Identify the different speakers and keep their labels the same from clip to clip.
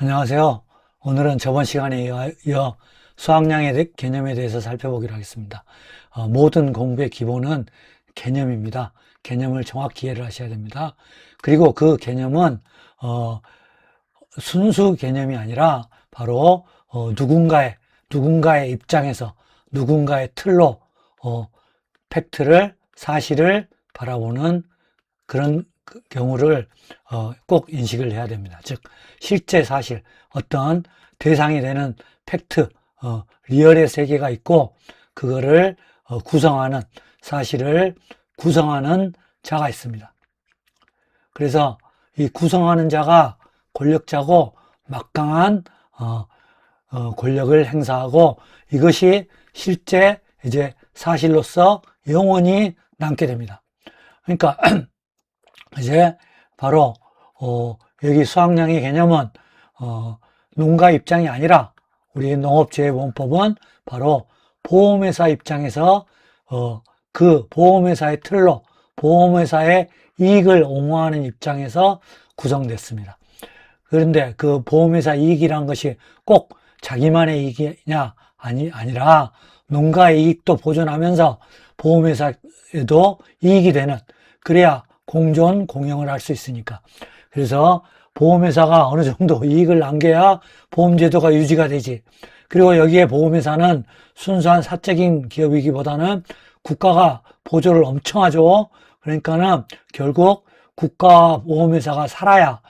Speaker 1: 안녕하세요. 오늘은 저번 시간에 이어 수학량의 개념에 대해서 살펴보기로 하겠습니다. 모든 공부의 기본은 개념입니다. 개념을 정확히 이해를 하셔야 됩니다. 그리고 그 개념은 순수 개념이 아니라 바로 누군가의 입장에서 누군가의 틀로 팩트를 사실을 바라보는 그런 경우를 꼭 인식을 해야 됩니다. 즉 실제 사실, 어떤 대상이 되는 팩트, 리얼의 세계가 있고 그거를 구성하는, 사실을 구성하는 자가 있습니다. 그래서 이 구성하는 자가 권력자고 막강한 권력을 행사하고, 이것이 실제 이제 사실로서 영원히 남게 됩니다. 그러니까 이제 바로 여기 수학량의 개념은 농가 입장이 아니라, 우리 농업재해보험법은 바로 보험회사 입장에서 그 보험회사의 틀로 보험회사의 이익을 옹호하는 입장에서 구성됐습니다. 그런데 그 보험회사 이익이란 것이 꼭 자기만의 이익이냐 아니라 농가의 이익도 보존하면서 보험회사에도 이익이 되는, 그래야 공존, 공영을 할 수 있으니까. 그래서 보험회사가 어느 정도 이익을 남겨야 보험제도가 유지가 되지. 그리고 여기에 보험회사는 순수한 사적인 기업이기보다는 국가가 보조를 엄청 하죠. 그러니까는 결국 국가 보험회사가 살아야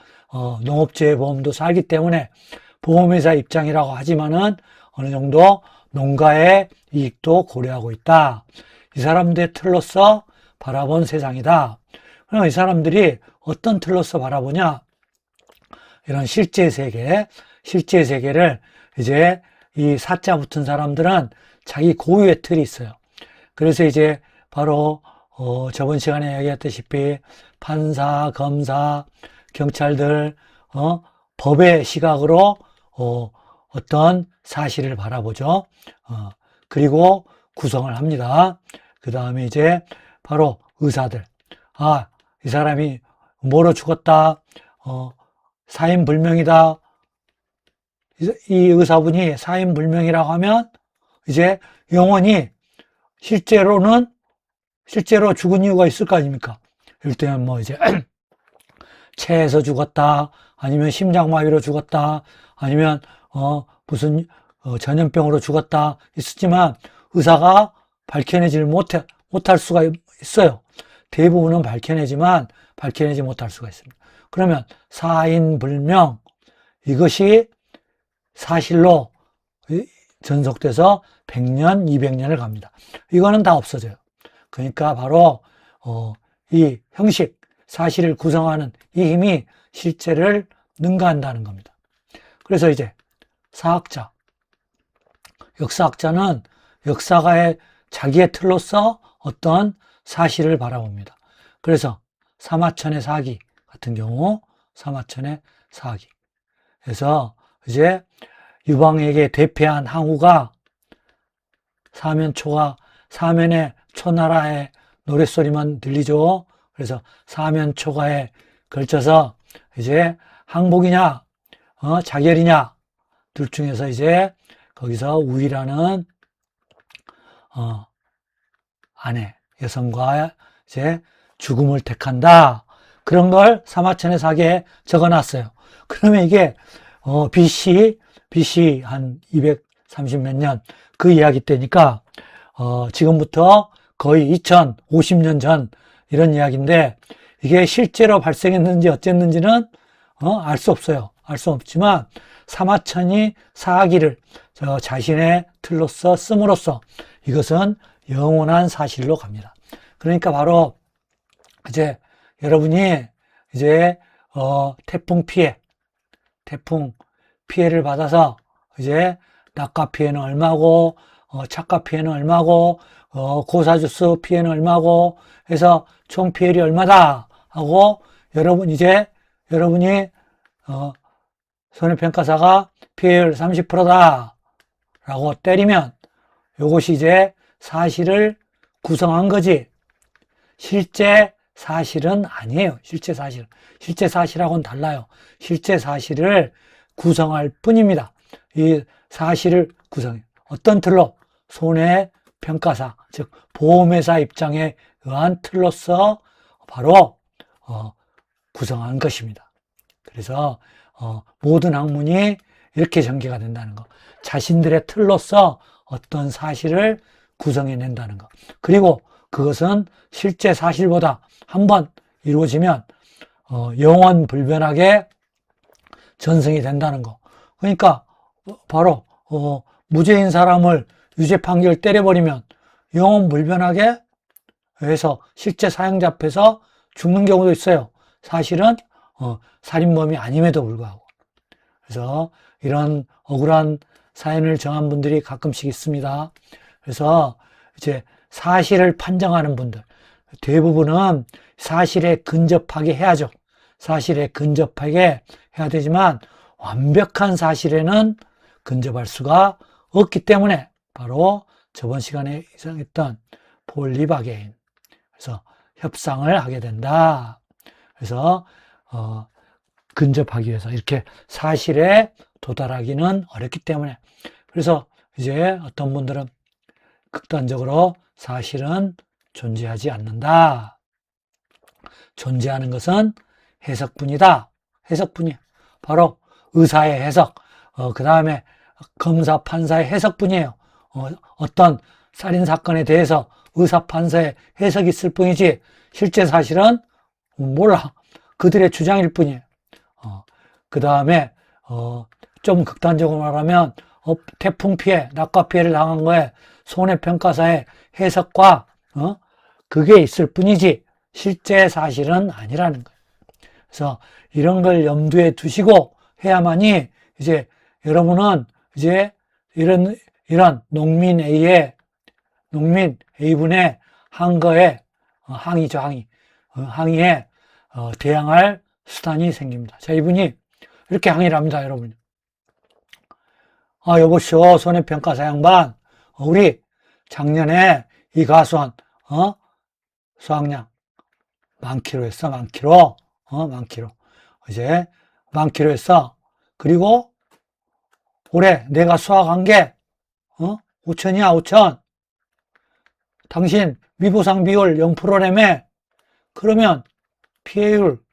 Speaker 1: 농업재해보험도 살기 때문에 보험회사 입장이라고 하지만은 어느 정도 농가의 이익도 고려하고 있다. 이 사람들의 틀로서 바라본 세상이다. 그럼 이 사람들이 어떤 틀로서 바라보냐? 이런 실제 세계를 이제 이 사자 붙은 사람들은 자기 고유의 틀이 있어요. 그래서 이제 바로 저번 시간에 얘기했다시피 판사, 검사, 경찰들 법의 시각으로 어떤 사실을 바라보죠. 그리고 구성을 합니다. 그 다음에 이제 바로 의사들. 이 사람이 뭐로 죽었다, 사인불명이다. 이 의사분이 사인불명이라고 하면 이제 영원히 실제로 죽은 이유가 있을 거 아닙니까? 이럴 때는 뭐 이제 체해서 죽었다, 아니면 심장마비로 죽었다, 아니면 무슨 전염병으로 죽었다 있었지만 의사가 밝혀내질 못할 수가 있어요. 대부분은 밝혀내지 못할 수가 있습니다. 그러면 사인불명, 이것이 사실로 전속돼서 100년, 200년을 갑니다. 이거는 다 없어져요. 그러니까 바로 이 형식, 사실을 구성하는 이 힘이 실제를 능가한다는 겁니다. 그래서 이제 사학자, 역사학자는 역사가의 자기의 틀로서 어떤 사실을 바라봅니다. 그래서 사마천의 사기 같은 경우, 사마천의 사기. 그래서 이제 유방에게 대패한 항우가 사면의 초나라의 노랫소리만 들리죠. 그래서 사면초가에 걸쳐서 이제 항복이냐, 자결이냐, 둘 중에서 이제 거기서 우위라는 아내, 여성과 이제 죽음을 택한다. 그런 걸 사마천의 사기에 적어놨어요. 그러면 이게 BC 한 230 몇 년 그 이야기 때니까 지금부터 거의 2050년 전 이런 이야기인데, 이게 실제로 발생했는지 어쨌는지는 알 수 없어요. 알 수 없지만 사마천이 사기를 자신의 틀로서 씀으로써 이것은 영원한 사실로 갑니다. 그러니까 바로 이제 여러분이 이제 태풍 피해를 받아서 이제 낙과 피해는 얼마고, 착과 피해는 얼마고, 고사주스 피해는 얼마고 해서 총 피해율이 얼마다 하고, 여러분이 손해평가사가 피해율 30%다 라고 때리면 요것이 이제 사실을 구성한 거지, 실제 사실은 아니에요. 실제 사실하고는 달라요. 실제 사실을 구성할 뿐입니다. 이 사실을 구성해. 어떤 틀로? 손해평가사, 즉 보험회사 입장에 의한 틀로서 바로 구성한 것입니다. 그래서 모든 학문이 이렇게 전개가 된다는 거. 자신들의 틀로서 어떤 사실을 구성해낸다는 거. 그리고 그것은 실제 사실보다 한번 이루어지면 영원 불변하게 전승이 된다는 거. 그러니까 바로 무죄인 사람을 유죄 판결 때려버리면 영원 불변하게 해서 실제 사형자 앞에서 죽는 경우도 있어요. 사실은 살인범이 아님에도 불구하고. 그래서 이런 억울한 사연을 정한 분들이 가끔씩 있습니다. 그래서 이제 사실을 판정하는 분들 대부분은 사실에 근접하게 해야죠. 사실에 근접하게 해야 되지만 완벽한 사실에는 근접할 수가 없기 때문에 바로 저번 시간에 이상했던 폴 리바게인, 그래서 협상을 하게 된다. 그래서 근접하기 위해서 이렇게 사실에 도달하기는 어렵기 때문에, 그래서 이제 어떤 분들은 극단적으로 사실은 존재하지 않는다. 존재하는 것은 해석뿐이다. 해석뿐이야. 바로 의사의 해석, 그 다음에 검사, 판사의 해석뿐이에요. 어떤 살인사건에 대해서 의사, 판사의 해석이 있을 뿐이지 실제 사실은 몰라. 그들의 주장일 뿐이에요. 그 다음에 좀 극단적으로 말하면 태풍 피해, 낙과 피해를 당한 거에 손해평가사의 해석과 그게 있을 뿐이지 실제 사실은 아니라는 거예요. 그래서 이런 걸 염두에 두시고 해야만이 이제 여러분은 이제 이런 농민 A분의 한 거에 항의죠, 항의. 항의에 대항할 수단이 생깁니다. 자, 이분이 이렇게 항의를 합니다, 여러분. 여보시오, 손해평가사 양반. 우리 작년에 이 가수한, 수학량, 10,000kg 했어, 10,000kg. 10,000kg. 이제, 10,000kg 했어. 그리고 올해 내가 수학한 게, 5천이야, 5천. 당신 미보상 비율 0%라며. 그러면 피해율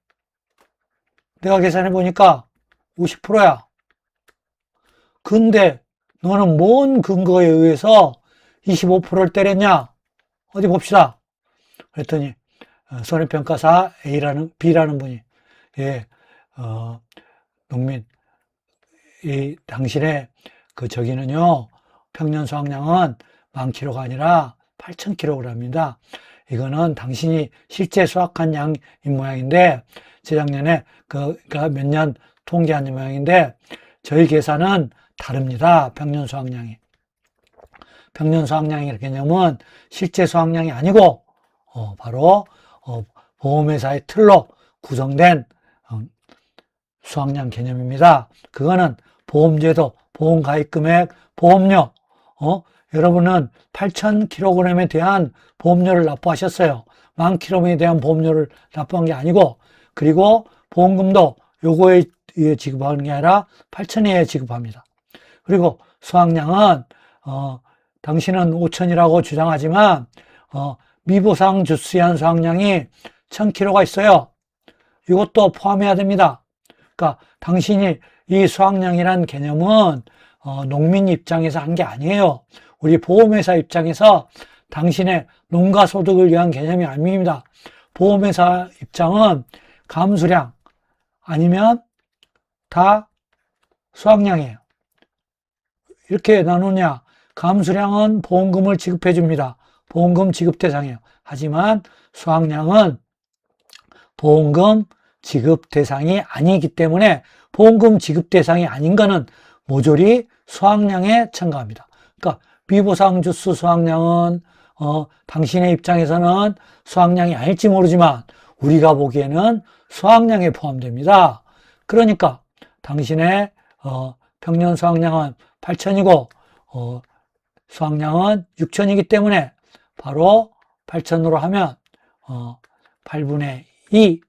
Speaker 1: 내가 계산해 보니까 50%야. 근데 너는 뭔 근거에 의해서 25%를 때렸냐? 어디 봅시다. 그랬더니 손해평가사 B라는 분이, 예, 농민, 당신의 저기는요, 평년 수확량은 10,000kg가 아니라 8,000kg입니다. 이거는 당신이 실제 수확한 양인 모양인데, 재작년에 그러니까 몇 년 통계한 모양인데, 저희 계산은 다릅니다. 평년 수확량이. 평년 수확량의 개념은 실제 수확량이 아니고, 바로, 보험회사의 틀로 구성된 수확량 개념입니다. 그거는 보험제도, 보험가입금액, 보험료, 여러분은 8,000kg에 대한 보험료를 납부하셨어요. 10,000kg에 대한 보험료를 납부한 게 아니고, 그리고 보험금도 요거에 의해 지급하는 게 아니라 8,000에 의해 지급합니다. 그리고 수확량은 당신은 5,000이라고 주장하지만 미보상 주수한 수확량이 1,000kg가 있어요. 이것도 포함해야 됩니다. 그러니까 당신이 이 수확량이란 개념은 농민 입장에서 한 게 아니에요. 우리 보험회사 입장에서 당신의 농가 소득을 위한 개념이 아닙니다. 보험회사 입장은 감수량 아니면 다 수확량이에요. 이렇게 나누냐? 감수량은 보험금을 지급해 줍니다. 보험금 지급 대상이에요. 하지만 수확량은 보험금 지급 대상이 아니기 때문에 보험금 지급 대상이 아닌 거는 모조리 수확량에 첨가합니다. 그러니까 비보상 주수 수확량은 당신의 입장에서는 수확량이 아닐지 모르지만 우리가 보기에는 수확량에 포함됩니다. 그러니까 당신의 평년 수확량은 8,000이고 수확량은 6,000이기 때문에 바로 8,000으로 하면 8분의 2,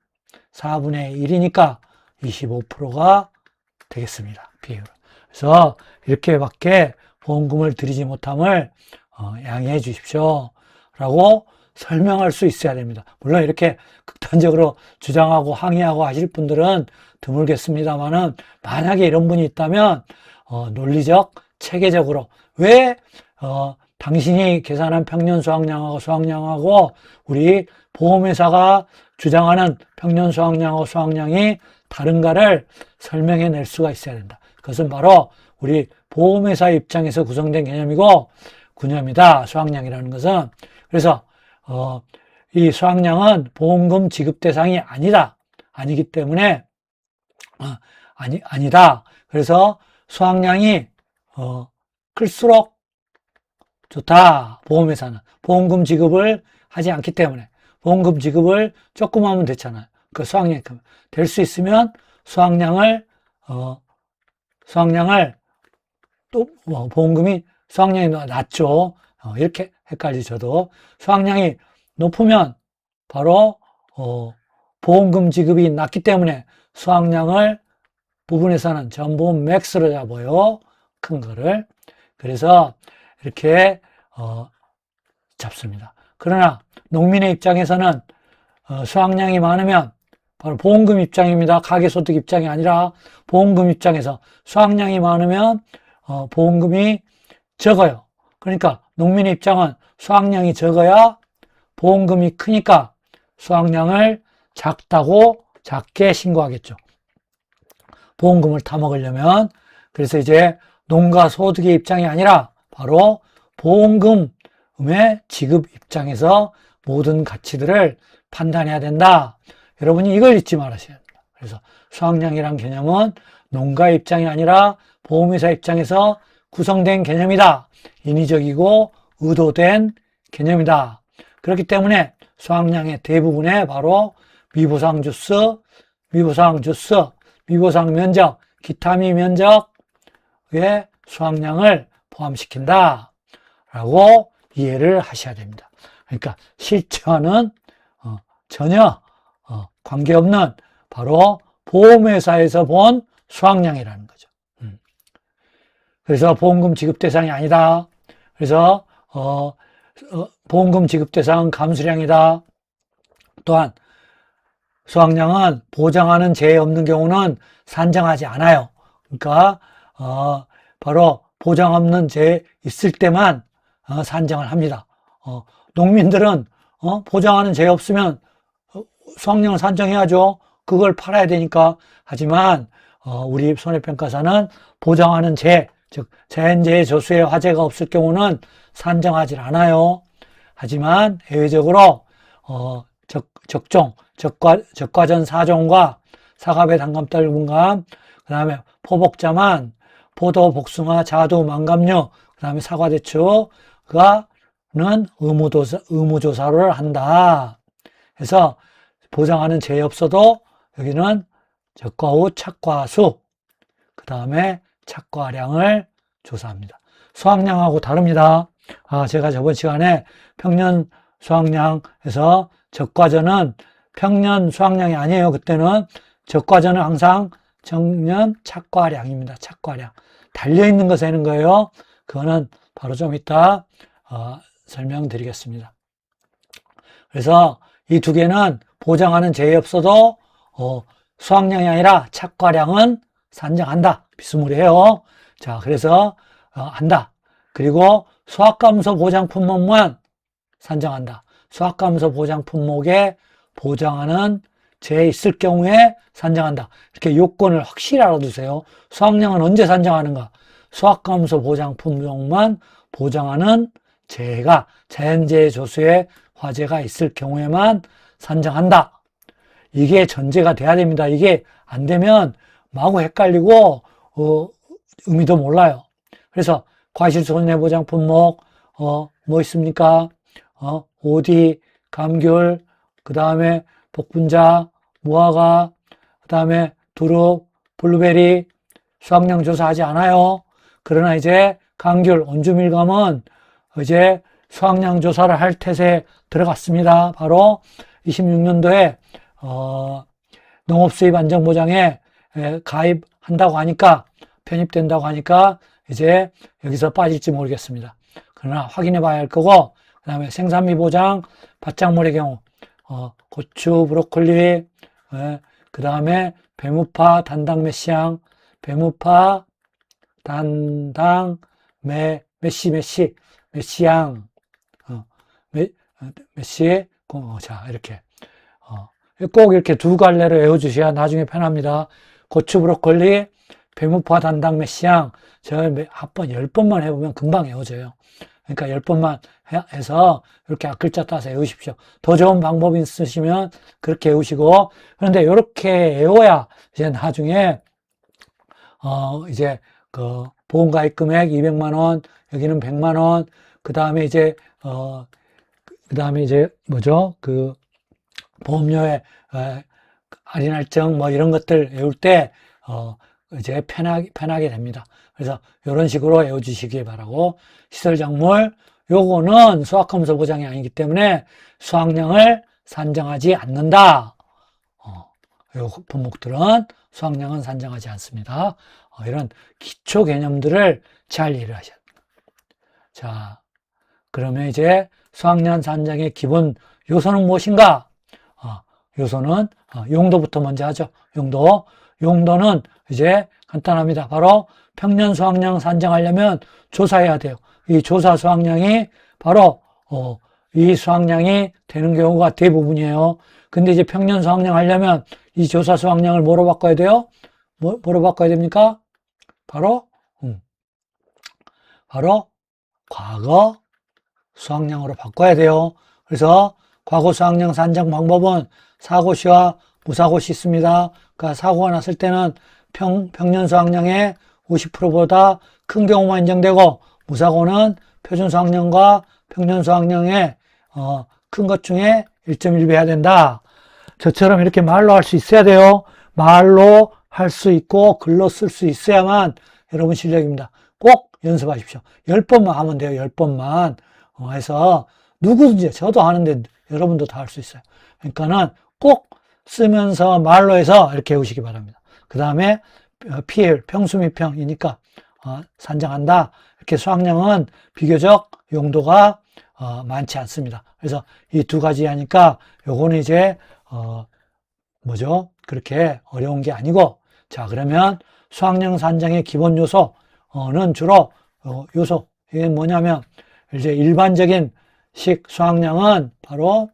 Speaker 1: 4분의 1이니까 25%가 되겠습니다. 비율. 그래서 이렇게밖에 보험금을 드리지 못함을 양해해 주십시오. 라고 설명할 수 있어야 됩니다. 물론 이렇게 극단적으로 주장하고 항의하고 하실 분들은 드물겠습니다만은 만약에 이런 분이 있다면 논리적, 체계적으로 왜 당신이 계산한 평년 수확량하고 우리 보험회사가 주장하는 평년 수확량이 다른가를 설명해 낼 수가 있어야 된다. 그것은 바로 우리 보험회사 입장에서 구성된 개념이다. 수확량이라는 것은. 그래서 이 수확량은 보험금 지급 대상이 아니기 때문에 아니다. 그래서 수확량이 클수록 좋다. 보험회사는 보험금 지급을 하지 않기 때문에 보험금 지급을 조금 하면 됐잖아요. 그 수확량이 될 수 있으면 수확량을 또 보험금이 수확량이 낮죠. 이렇게 헷갈리셔도 수확량이 높으면 바로 보험금 지급이 낮기 때문에 수확량을 부분에서는 전부 맥스로 잡아요. 큰 거를. 그래서 이렇게 잡습니다. 그러나 농민의 입장에서는 수확량이 많으면 바로 보험금 입장입니다. 가계소득 입장이 아니라 보험금 입장에서 수확량이 많으면 보험금이 적어요. 그러니까 농민의 입장은 수확량이 적어야 보험금이 크니까 수확량을 작게 신고하겠죠. 보험금을 타먹으려면. 그래서 이제 농가 소득의 입장이 아니라 바로 보험금의 지급 입장에서 모든 가치들을 판단해야 된다. 여러분이 이걸 잊지 말아셔야 됩니다. 그래서 수확량이란 개념은 농가 입장이 아니라 보험회사 입장에서 구성된 개념이다. 인위적이고 의도된 개념이다. 그렇기 때문에 수확량의 대부분에 바로 미보상 주스, 미보상 면적, 기타미 면적의 수확량을 포함시킨다. 라고 이해를 하셔야 됩니다. 그러니까 실제와는 전혀 관계없는 바로 보험회사에서 본 수확량이라는 거죠. 그래서 보험금 지급 대상이 아니다. 그래서 보험금 지급 대상은 감수량이다. 또한 수확량은 보장하는 재해 없는 경우는 산정하지 않아요. 그러니까 바로 보장 없는 재해 있을 때만 산정을 합니다. 농민들은 보장하는 재해 없으면 수확량을 산정해야죠. 그걸 팔아야 되니까. 하지만 우리 손해평가사는 보장하는 재해, 즉 자연재해 조수의 화재가 없을 경우는 산정하지 않아요. 하지만 해외적으로 적종, 적과전 사종과 사과배 단감달 분감, 그 다음에 포복자만, 포도, 복숭아, 자두, 망감류, 그 다음에 사과대추가는 의무조사를 한다. 그래서 보장하는 재해 없어도 여기는 적과후 착과수, 그 다음에 착과량을 조사합니다. 수확량하고 다릅니다. 제가 저번 시간에 평년 수확량에서 적과전은 평년 수확량이 아니에요. 그때는 적과전은 항상 정년 착과량입니다. 착과량. 달려있는 거 세는 거예요. 그거는 바로 좀 이따 설명드리겠습니다. 그래서 이 두 개는 보장하는 재해 없어도 수확량이 아니라 착과량은 산정한다. 비스무리해요. 자, 그래서 한다. 그리고 수확감소 보장 품목만 산정한다. 수확감소 보장 품목에 보장하는 재해 있을 경우에 산정한다. 이렇게 요건을 확실히 알아두세요. 수확량은 언제 산정하는가? 수확감소 보장 품목만 보장하는 재해가 자연재해 조수의 화재가 있을 경우에만 산정한다. 이게 전제가 돼야 됩니다. 이게 안 되면 마구 헷갈리고 의미도 몰라요. 그래서 과실손해보장 품목 뭐 있습니까? 오디, 감귤, 그 다음에 복분자, 무화과, 그 다음에 두릅, 블루베리 수확량 조사하지 않아요. 그러나 이제 감귤, 온주밀감은 이제 수확량 조사를 할 태세에 들어갔습니다. 바로 26년도에 농업수입 안정보장에 가입한다고 하니까, 편입된다고 하니까 이제 여기서 빠질지 모르겠습니다. 그러나 확인해 봐야 할 거고, 그 다음에 생산비 보장, 밭작물의 경우, 고추, 브로콜리, 그 다음에 배무파, 단당 메시향, 배무파, 단당, 메시향, 메시, 자, 이렇게. 꼭 이렇게 두 갈래로 외워주셔야 나중에 편합니다. 고추, 브로콜리, 배무파, 단당, 메시향. 저 한번 10번만 해보면 금방 외워져요. 그러니까 10번만 해서 이렇게 앞글자 따서 외우십시오. 더 좋은 방법이 있으시면 그렇게 외우시고, 그런데 이렇게 외워야 이제 나중에, 이제 그 보험가입 금액 200만원, 여기는 100만원, 그 다음에 이제, 뭐죠? 그 보험료에 할인 할증 뭐 이런 것들 외울 때, 이제 편하게 됩니다. 그래서 이런 식으로 외워주시기 바라고, 시설작물, 요거는 수확하면서 보장이 아니기 때문에 수확량을 산정하지 않는다. 요 품목들은 수확량은 산정하지 않습니다. 이런 기초 개념들을 잘 이해하셔야 됩니다. 자, 그러면 이제 수확량 산정의 기본 요소는 무엇인가? 요소는 용도부터 먼저 하죠. 용도는 이제 간단합니다. 바로 평년 수확량 산정하려면 조사해야 돼요. 이 조사 수확량이 바로 이 수확량이 되는 경우가 대부분이에요. 근데 이제 평년 수확량 하려면 이 조사 수확량을 뭐로 바꿔야 돼요? 뭐로 바꿔야 됩니까? 바로 과거 수확량으로 바꿔야 돼요. 그래서 과거 수확량 산정 방법은 사고시와 무사고시 있습니다. 그러니까 사고가 났을 때는 평년 수확량의 50%보다 큰 경우만 인정되고, 무사고는 표준 수확량과 평년 수확량의 큰 것 중에 1.1배 해야 된다. 저처럼 이렇게 말로 할 수 있어야 돼요. 말로 할 수 있고 글로 쓸 수 있어야만 여러분 실력입니다. 꼭 연습하십시오. 10번만 하면 돼요. 10번만 해서 누구든지, 저도 하는데 여러분도 다 할 수 있어요. 그러니까는 꼭 쓰면서 말로 해서 이렇게 해오시기 바랍니다. 그 다음에 PL, 평수미평이니까 산정한다. 이렇게 수확량은 비교적 용도가 많지 않습니다. 그래서 이 두 가지 하니까 요거는 이제 뭐죠? 그렇게 어려운 게 아니고, 자, 그러면 수확량 산정의 기본 요소는 주로 요소, 이게 뭐냐면 이제 일반적인 식 수확량은 바로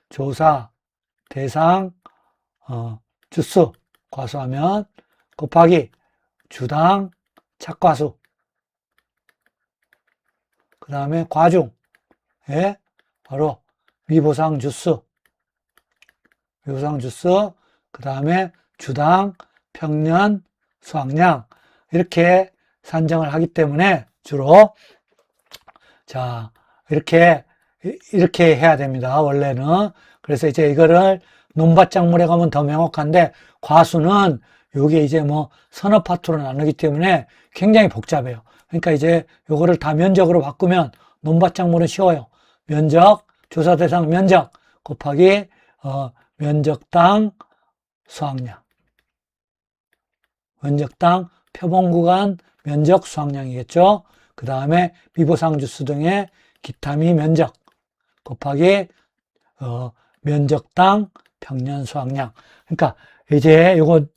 Speaker 1: 조사, 대상, 주수, 과수하면 곱하기 주당, 착과수, 그 다음에 과중에 바로 미보상 주수, 그 다음에 주당, 평년, 수확량, 이렇게 산정을 하기 때문에 주로, 자, 이렇게 해야 됩니다. 원래는. 그래서 이제 이거를 논밭작물에 가면 더 명확한데, 과수는 요게 이제 뭐 서너 파트로 나누기 때문에 굉장히 복잡해요. 그러니까 이제 요거를 다 면적으로 바꾸면 논밭작물은 쉬워요. 면적, 조사 대상 면적 곱하기 면적당 수확량, 면적당 표본구간 면적 수확량이겠죠. 그 다음에 미보상 주수 등의 기타미 면적 곱하기 면적당 평년 수확량. 그러니까 이제 요거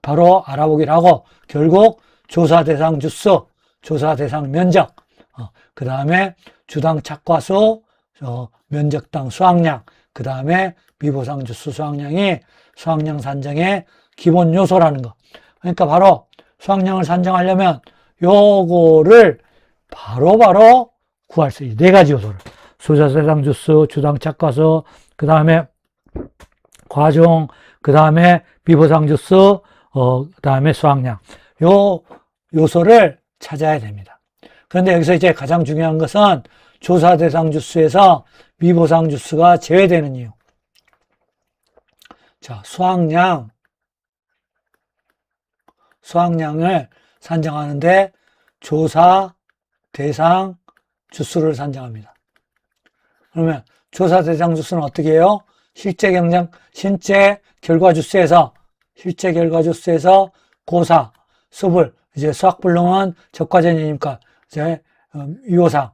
Speaker 1: 바로 알아보기를 하고, 결국 조사 대상 주수, 조사 대상 면적, 그 다음에 주당 착과수, 면적당 수확량, 그 다음에 미보상 주수 수확량이 수확량 산정의 기본 요소라는 거. 그러니까 바로 수확량을 산정하려면 요거를 바로 구할 수 있어요. 네 가지 요소를. 조사 대상 주수, 주당 착과수, 그 다음에 과중, 그 다음에 미보상 주수, 그 다음에 수확량. 요 요소를 찾아야 됩니다. 그런데 여기서 이제 가장 중요한 것은 조사 대상 주수에서 미보상 주수가 제외되는 이유. 자, 수확량을 산정하는데 조사 대상 주수를 산정합니다. 그러면 조사 대상 주수는 어떻게 해요? 실제 결과 주수에서 실제 결과주수에서 고사, 수불, 이제 수학불능은 적과전이니까 이제 유효상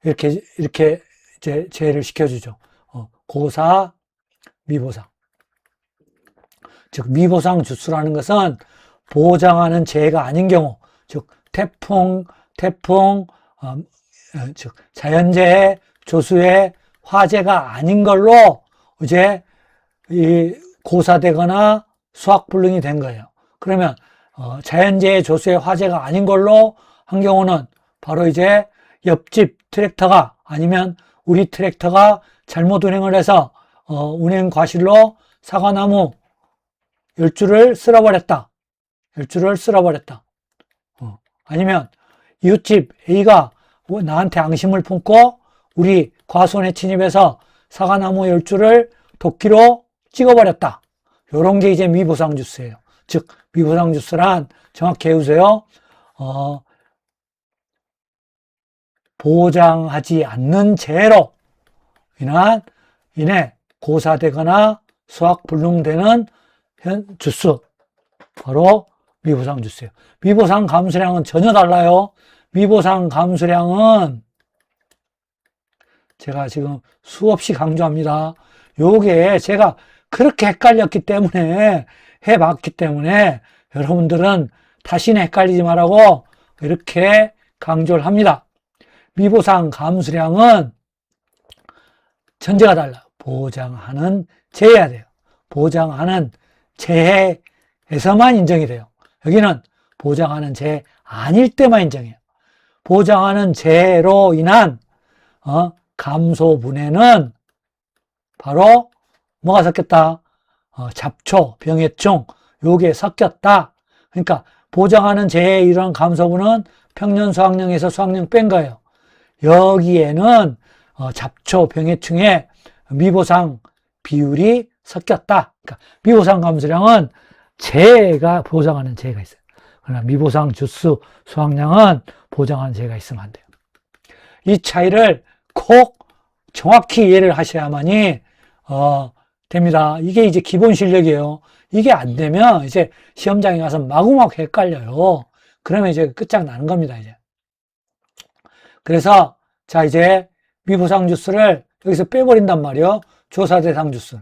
Speaker 1: 이렇게 이제 제외를 시켜주죠. 고사, 미보상. 즉 미보상 주수라는 것은 보장하는 재해가 아닌 경우, 즉 태풍, 즉 자연재해, 조수해, 화재가 아닌 걸로 이제 이 고사되거나 수학불능이 된 거예요. 그러면 자연재해, 조수해, 화재가 아닌 걸로 한 경우는 바로 이제 옆집 트랙터가 아니면 우리 트랙터가 잘못 운행을 해서 운행 과실로 사과나무 10줄을 쓸어버렸다. 10줄을 쓸어버렸다. 아니면 이웃집 A가 나한테 앙심을 품고 우리 과수원에 침입해서 사과나무 10줄을 도끼로 찍어버렸다. 요런 게 이제 미보상 주스예요. 즉 미보상 주스란 정확히 해우세요. 보장하지 않는 재해로 인해 고사되거나 수학불능되는 주수, 바로 미보상 주수예요. 미보상 감수량은 전혀 달라요. 미보상 감수량은 제가 지금 수없이 강조합니다. 요게 제가 그렇게 헷갈렸기 때문에 해봤기 때문에 여러분들은 다시는 헷갈리지 말라고 이렇게 강조를 합니다. 미보상 감수량은 전제가 달라요. 보장하는 재해야 돼요. 보장하는 재해에서만 인정이 돼요. 여기는 보장하는 재해 아닐 때만 인정해요. 보장하는 재해로 인한 감소분해는 바로 뭐가 섞였다? 잡초, 병해충 요게 섞였다. 그러니까 보장하는 재해에 이런 감소분은 평년 수학령에서 수학령 뺀 거예요. 여기에는 잡초, 병해충의 미보상 비율이 섞였다. 그러니까 미보상 감수량은 재해가 보장하는 재해가 있어요. 그러나 미보상 주수 수확량은 보장하는 재해가 있으면 안 돼요. 이 차이를 꼭 정확히 이해를 하셔야만이 됩니다. 이게 이제 기본 실력이에요. 이게 안 되면 이제 시험장에 가서 마구마구 헷갈려요. 그러면 이제 끝장나는 겁니다, 이제. 그래서 자 이제 미보상 주수를 여기서 빼버린단 말이에요. 조사 대상 주수.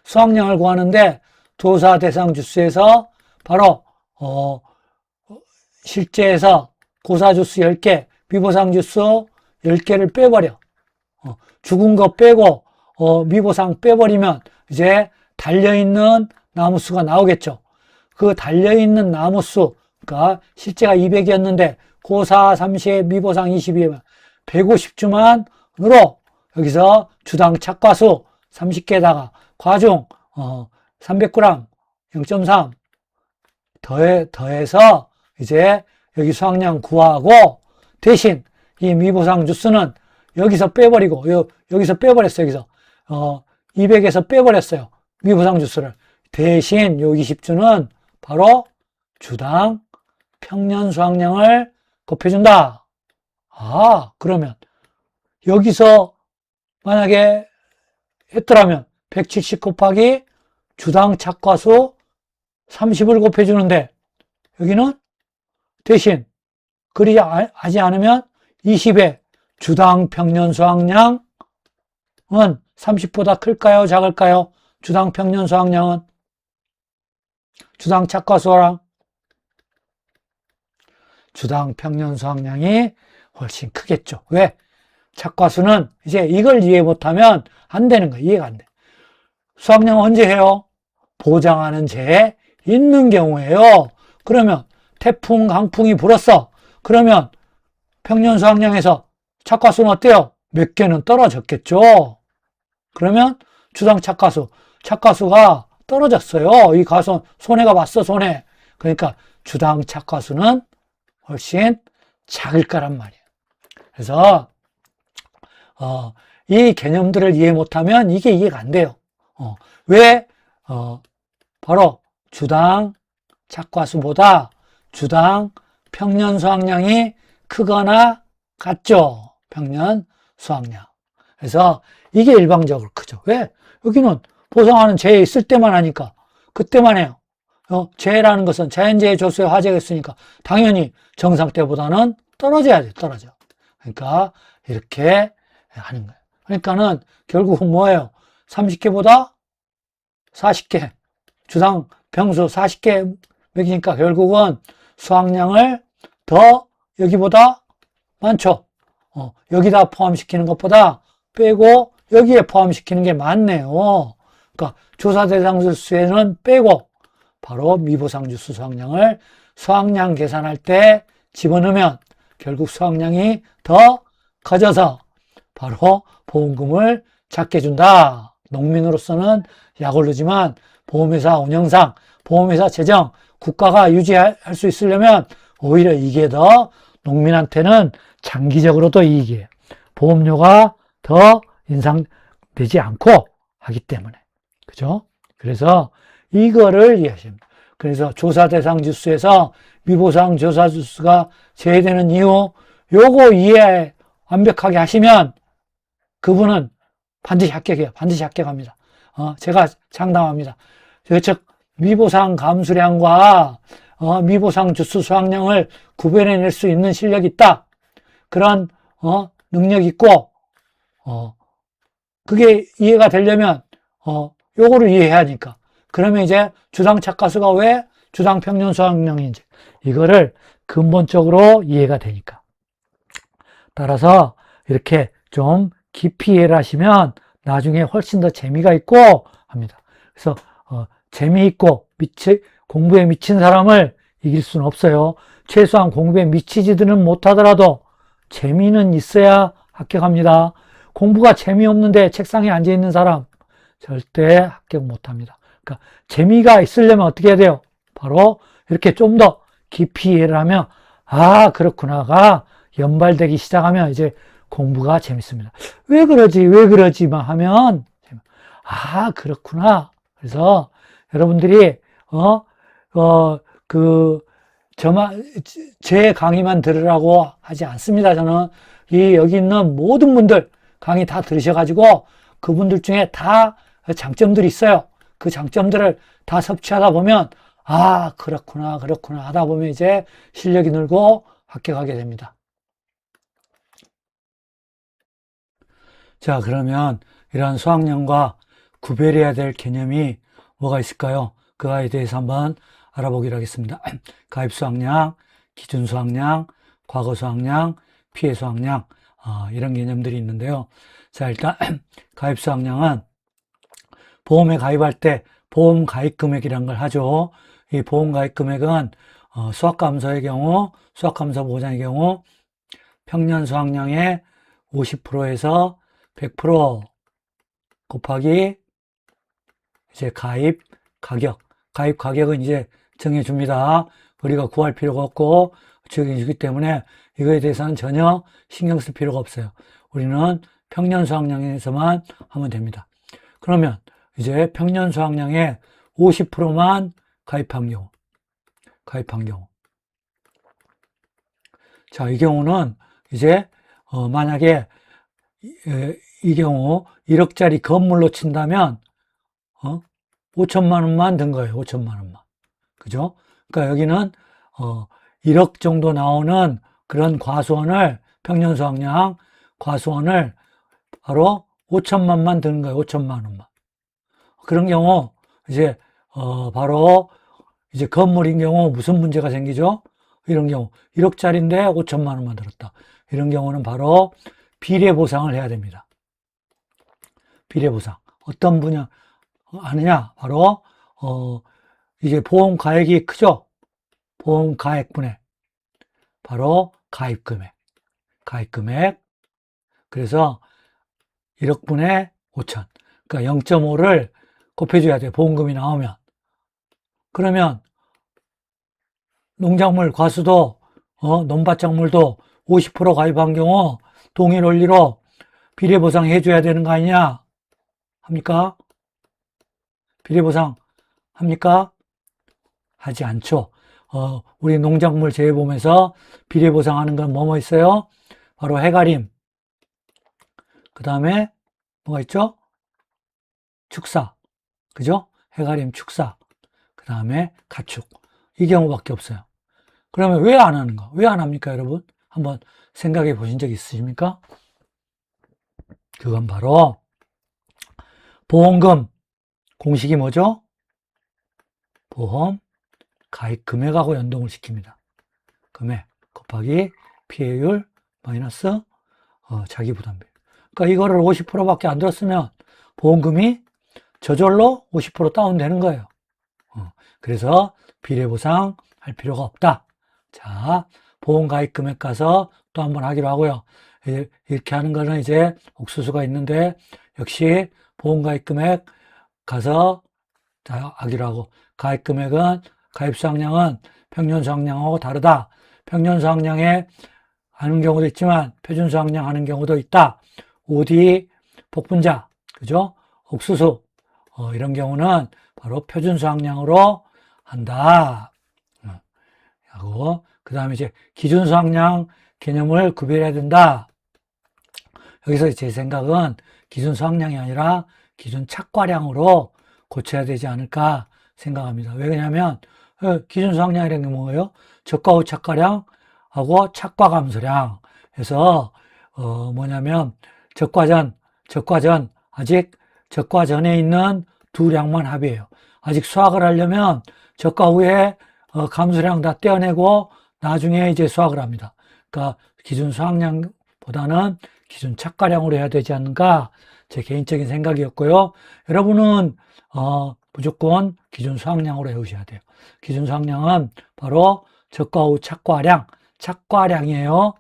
Speaker 1: 수학량을 구하는데 조사 대상 주수에서 바로 실제에서 고사 주수 10개, 미보상 주수 10개를 빼버려. 죽은 거 빼고 미보상 빼버리면 이제 달려있는 나무수가 나오겠죠. 그 달려있는 나무수가 실제가 200이었는데 고사 30, 미보상 20이면 150주만으로 여기서 주당 착과수 30개에다가 과중 300g 0.3 더해서 이제 여기 수확량 구하고 대신 이 미보상 주수는 여기서 빼버리고 여기서 빼버렸어요. 여기서 200에서 빼버렸어요. 미보상 주수를. 대신 요 20주는 바로 주당 평년 수확량을 곱해준다. 그러면 여기서 만약에 했더라면 170 곱하기 주당 착과수 30을 곱해주는데 여기는 대신 그리 하지 않으면 20의 주당 평년 수확량은 30보다 클까요? 작을까요? 주당 평년 수확량은 주당 착과수랑 주당 평년 수확량이 훨씬 크겠죠. 왜? 착과수는 이제 이걸 이해 못하면 안 되는 거예요. 이해가 안 돼. 수확량은 언제 해요? 보장하는 재해 있는 경우에요. 그러면 태풍, 강풍이 불었어. 그러면 평년 수확량에서 착과수는 어때요? 몇 개는 떨어졌겠죠. 그러면 주당 착과수가 떨어졌어요. 이 가수 손해가 봤어, 손해. 그러니까 주당 착과수는 훨씬 작을 거란 말이에요. 그래서 이 개념들을 이해 못하면 이게 이해가 안 돼요. 왜? 바로 주당 착과수보다 주당 평년 수확량이 크거나 같죠. 평년 수확량. 그래서 이게 일방적으로 크죠. 왜? 여기는 보상하는 재해 있을 때만 하니까. 그때만 해요. 재해라는 것은 자연재해 조수의 화재가 있으니까 당연히 정상 때보다는 떨어져야 돼, 떨어져. 그러니까 이렇게 하는 거예요. 그러니까는 결국은 뭐예요? 30개보다 40개, 주당 병수 40개 먹이니까 결국은 수확량을 더 여기보다 많죠. 여기다 포함시키는 것보다 빼고 여기에 포함시키는 게 많네요. 그러니까 조사 대상 주수에는 빼고 바로 미보상 주수 수확량을 수확량 계산할 때 집어넣으면 결국 수확량이 더 커져서 바로 보험금을 작게 준다. 농민으로서는 약 오르지만 보험회사 운영상, 보험회사 재정, 국가가 유지할 수 있으려면 오히려 이게 더 농민한테는 장기적으로도 이익이에요. 보험료가 더 인상되지 않고 하기 때문에. 그죠? 그래서 이거를 이해하십니다. 그래서 조사 대상 주수에서 미보상 조사 주수가 제외되는 이유, 요거 이해 완벽하게 하시면 그분은 반드시 합격해요. 반드시 합격합니다. 제가 장담합니다. 즉, 미보상 감수량과 미보상 주수 수확량을 구별해낼 수 있는 실력이 있다. 그런 능력이 있고 그게 이해가 되려면 요거를 이해해야 하니까. 그러면 이제 주당 착가수가 왜 주당 평균 수확량인지 이거를 근본적으로 이해가 되니까. 따라서 이렇게 좀 깊이 이해를 하시면 나중에 훨씬 더 재미가 있고 합니다. 그래서 재미있고 공부에 미친 사람을 이길 수는 없어요. 최소한 공부에 미치지는 못하더라도 재미는 있어야 합격합니다. 공부가 재미없는데 책상에 앉아있는 사람 절대 합격 못합니다. 그러니까 재미가 있으려면 어떻게 해야 돼요? 바로 이렇게 좀 더 깊이 이해를 하면 아 그렇구나가 연발되기 시작하면 이제 공부가 재밌습니다. 왜 그러지만 하면 아 그렇구나. 그래서 여러분들이 제 강의만 들으라고 하지 않습니다. 저는 여기 있는 모든 분들 강의 다 들으셔가지고 그분들 중에 다 장점들이 있어요. 그 장점들을 다 섭취하다 보면 아 그렇구나 하다 보면 이제 실력이 늘고 합격하게 됩니다. 자 그러면 이러한 수학량과 구별해야 될 개념이 뭐가 있을까요? 그거에 대해서 한번 알아보기로 하겠습니다. 가입 수확량, 기준 수확량, 과거 수확량, 피해 수확량 이런 개념들이 있는데요. 자 일단 가입 수확량은 보험에 가입할 때 보험 가입 금액이라는 걸 하죠. 이 보험 가입 금액은 수확감소의 경우, 수확감소 보장의 경우 평년 수확량의 50%에서 100% 곱하기 이제 가입 가격은 이제 정해줍니다. 우리가 구할 필요가 없고 정해주기 때문에 이거에 대해서는 전혀 신경 쓸 필요가 없어요. 우리는 평년 수확량에서만 하면 됩니다. 그러면 이제 평년 수확량의 50%만 가입한 경우. 자, 이 경우는 이제 만약에 이 경우 1억짜리 건물로 친다면 5천만 원만 든 거예요. 5천만 원만. 그죠? 그러니까 여기는 1억 정도 나오는 그런 과수원을 평년 수확량 과수원을 바로 5천만만 드는 거예요. 5천만 원만. 그런 경우 이제 바로 이제 건물인 경우 무슨 문제가 생기죠? 이런 경우 1억짜리인데 5천만 원만 들었다. 이런 경우는 바로 비례 보상을 해야 됩니다. 비례 보상. 어떤 분야 하느냐? 바로 이게 보험 가액이 크죠? 보험 가액분의 바로 가입 금액. 그래서 1억분의 5천. 그러니까 0.5를 곱해줘야 돼요. 보험금이 나오면. 그러면 농작물 과수도 논밭작물도 50% 가입한 경우 동일 원리로 비례보상 해줘야 되는 거 아니냐? 합니까? 비례보상 합니까? 하지 않죠. 우리 농작물 재해보험에서 비례보상하는 건 뭐뭐 있어요? 바로 해가림. 그 다음에 뭐가 있죠? 축사. 그죠? 해가림, 축사. 그 다음에 가축. 이 경우밖에 없어요. 그러면 왜 안 하는가? 왜 안 합니까, 여러분? 한번 생각해 보신 적 있으십니까? 그건 바로 보험금 공식이 뭐죠? 보험 가입 금액하고 연동을 시킵니다. 금액 곱하기 피해율 마이너스 자기 부담비. 그러니까 이거를 50%밖에 안 들었으면 보험금이 저절로 50% 다운되는 거예요. 그래서 비례보상 할 필요가 없다. 자, 보험 가입 금액 가서 또 한번 하기로 하고요. 이렇게 하는 거는 이제 옥수수가 있는데 역시 보험 가입 금액 가서 하기로 하고, 가입 금액은 가입 수확량은 평년 수확량하고 다르다. 평년 수확량에 하는 경우도 있지만 표준 수확량 하는 경우도 있다. 오디 복분자, 그죠? 옥수수 이런 경우는 바로 표준 수확량으로 한다. 하고, 그 다음에 이제 기준 수확량 개념을 구별해야 된다. 여기서 제 생각은 기준 수확량이 아니라 기준 착과량으로 고쳐야 되지 않을까 생각합니다. 왜 그러냐면 기준 수확량이라는 게 뭐예요? 저가 후 착과량하고 착과 감소량 해서 뭐냐면 적과전 아직 적과 전에 있는 두 량만 합의해요. 아직 수확을 하려면 적과 후에 감소량 다 떼어내고 나중에 이제 수확을 합니다. 그러니까 기준 수확량보다는 기준 착과량으로 해야 되지 않는가 제 개인적인 생각이었고요. 여러분은 무조건 기준 수확량으로 해오셔야 돼요. 기준 수확량은 바로 적과 후 착과량이에요.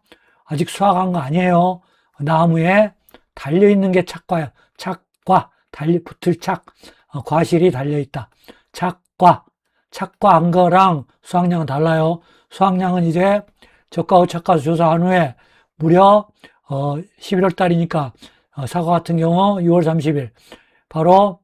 Speaker 1: 아직 수확한 거 아니에요. 나무에 달려있는 게 착과야. 붙을 착, 과실이 달려있다. 착과한 거랑 수확량은 달라요. 수확량은 이제 적과 후 착과 조사한 후에 무려 11월 달이니까 사과 같은 경우 6월 30일 바로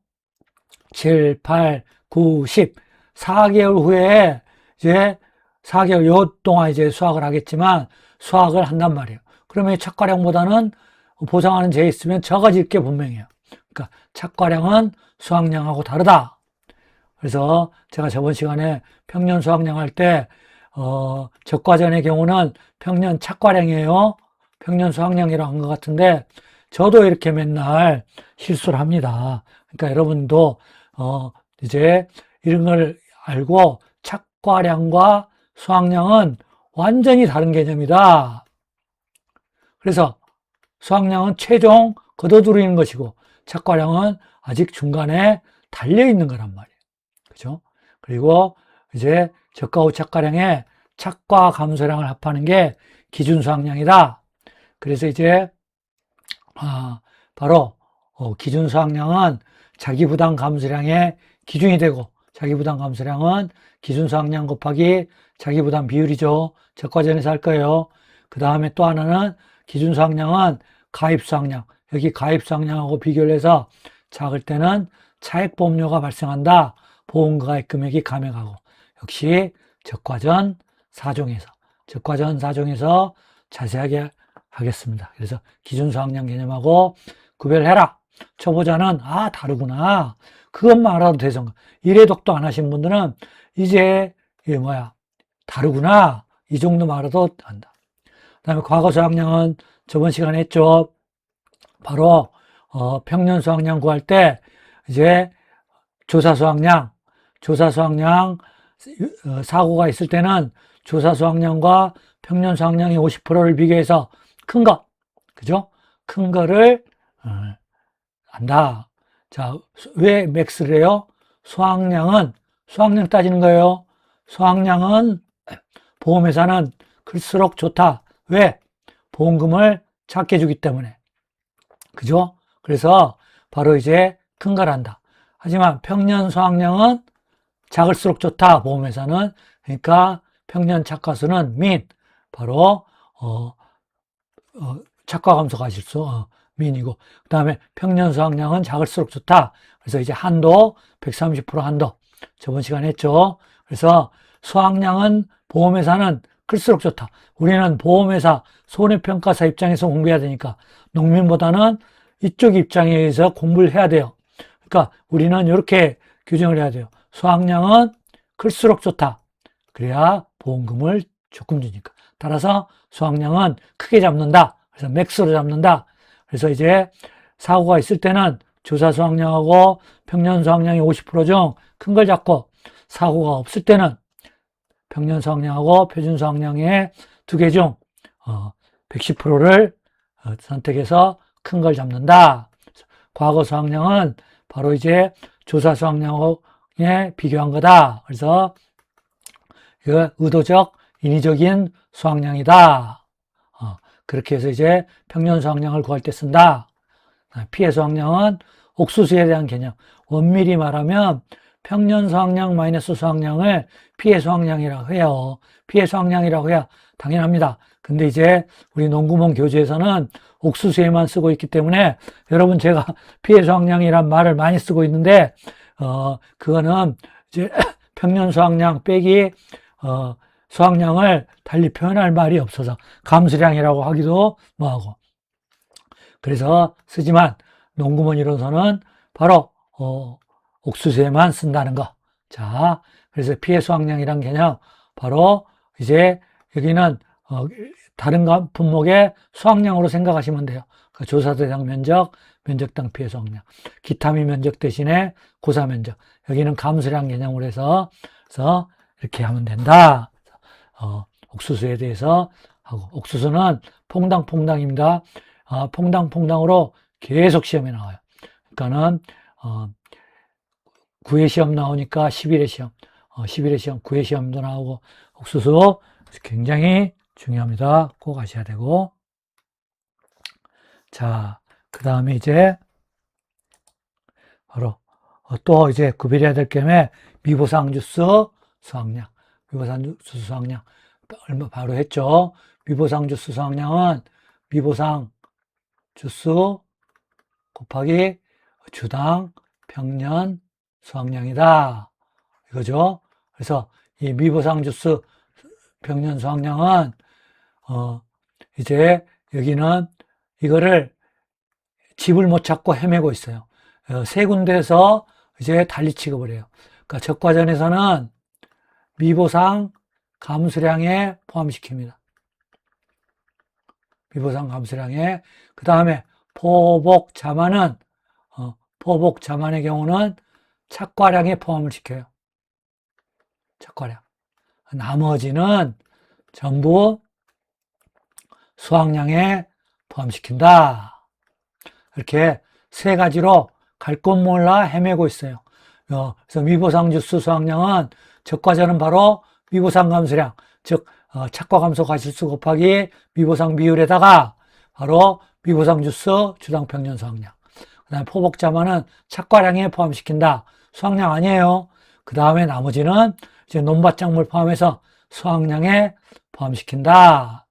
Speaker 1: 7, 8, 9, 10 4개월 후에 이제 4개월 요 동안 이제 수확을 하겠지만 수확을 한단 말이에요. 그러면 착과량보다는 보상하는 제 있으면 적어질 게 분명해요. 그러니까 착과량은 수확량하고 다르다. 그래서 제가 저번 시간에 평년 수확량 할 때 적과전의 경우는 평년 착과량이에요. 평년 수확량이라고 한 것 같은데 저도 이렇게 맨날 실수를 합니다. 그러니까 여러분도 이제 이런 걸 알고 착과량과 수확량은 완전히 다른 개념이다. 그래서 수확량은 최종 걷어들이는 것이고 착과량은 아직 중간에 달려있는 거란 말이에요. 그죠? 그리고 이제 적과 후 착과량에 착과 감소량을 합하는 게 기준 수확량이다. 그래서 이제 바로 기준 수확량은 자기 부담 감소량의 기준이 되고 자기 부담 감소량은 기준 수확량 곱하기 자기 부담 비율이죠. 적과전에서 할 거예요. 그 다음에 또 하나는 기준 수확량은 가입 수확량. 여기 가입 수확량하고 비교를 해서 작을 때는 차액 보험료가 발생한다. 보험 가입 금액이 감액하고 역시 적과전 4종에서 자세하게 하겠습니다. 그래서 기준 수확량 개념하고 구별해라. 초보자는 다르구나. 그것만 알아도 되죠. 일회독도 안 하신 분들은 이제 이게 다르구나. 이 정도만 알아도 안다. 그 다음에 과거 수확량은 저번 시간에 했죠. 바로 평년 수확량 구할 때 이제 조사 수확량 사고가 있을 때는 조사 수확량과 평년 수확량의 50%를 비교해서 큰 거, 그죠? 큰 거를 안다. 자, 왜 맥스를 해요? 수확량 따지는 거예요. 수확량은 보험회사는 클수록 좋다. 왜? 보험금을 작게 주기 때문에. 그죠? 그래서 바로 이제 큰 걸 한다. 하지만 평년 수확량은 작을수록 좋다. 보험회사는. 그러니까 평년 착과수는 바로 착과 감소 가실수 민이고, 그 다음에 평년 수확량은 작을수록 좋다. 그래서 이제 한도 130% 한도 저번 시간에 했죠. 그래서 수확량은 보험회사는 클수록 좋다. 우리는 보험회사 손해평가사 입장에서 공부해야 되니까 농민보다는 이쪽 입장에서 공부를 해야 돼요. 그러니까 우리는 이렇게 규정을 해야 돼요. 수확량은 클수록 좋다. 그래야 보험금을 조금 주니까. 따라서 수확량은 크게 잡는다. 그래서 맥스로 잡는다. 그래서 이제 사고가 있을 때는 조사 수확량하고 평년 수확량이 50% 중 큰 걸 잡고, 사고가 없을 때는 평년 수확량하고 표준 수확량의 두 개 중 110%를 선택해서 큰 걸 잡는다. 과거 수확량은 바로 이제 조사 수확량에 비교한 거다. 그래서 이거 의도적 인위적인 수확량이다. 그렇게 해서 이제 평년 수확량을 구할 때 쓴다. 피해 수확량은 옥수수에 대한 개념. 엄밀히 말하면 평년 수확량 마이너스 수확량을 피해 수확량이라고 해요. 피해 수확량이라고 해야 당연합니다. 근데 이제 우리 농구몬 교재에서는 옥수수에만 쓰고 있기 때문에 여러분 제가 피해 수확량이란 말을 많이 쓰고 있는데 그거는 이제 평년 수확량 빼기 수확량을 달리 표현할 말이 없어서 감수량이라고 하기도 뭐하고, 그래서 쓰지만 농구몬 이론서는 바로 옥수수에만 쓴다는 거. 자, 그래서 피해 수확량이란 개념, 바로 이제 여기는 다른 품목의 수확량으로 생각하시면 돼요. 그러니까 조사 대상 면적, 면적당 피해 수확량, 기타미 면적 대신에 고사 면적. 여기는 감수량 개념으로 해서 그래서 이렇게 하면 된다. 옥수수에 대해서 하고, 옥수수는 퐁당퐁당입니다. 퐁당퐁당으로 계속 시험에 나와요. 그러니까는 9회 시험 나오니까 11회 시험, 11회 시험, 9회 시험도 나오고, 옥수수 굉장히 중요합니다. 꼭 아셔야 되고. 자, 그 다음에 이제 바로 또 이제 구별해야 될 게임에 미보상 주스 수확량, 미보상 주스 수확량 얼마 바로 했죠. 미보상 주스 수확량은 미보상 주스 곱하기 주당 평년 수확량이다. 이거죠. 그래서 이 미보상 주스 평년 수확량은 이제 여기는 이거를 집을 못 찾고 헤매고 있어요. 세 군데에서 이제 달리 취급을 해요. 그러니까 적과전에서는 미보상 감수량에 포함시킵니다. 미보상 감수량에. 그 다음에 포복 자만은 포복 자만의 경우는 착과량에 포함을 시켜요. 착과량. 나머지는 전부 수확량에 포함시킨다. 이렇게 세 가지로 갈 곳 몰라 헤매고 있어요. 그래서 미보상 주스 수확량은 적과전은 바로 미보상 감수량, 즉 착과 감소 과실수 곱하기 미보상 비율에다가 바로 미보상 주스 주당 평년 수확량. 그 다음에 포복자만은 착과량에 포함시킨다. 수확량 아니에요. 그 다음에 나머지는 이제 논밭작물 포함해서 수확량에 포함시킨다.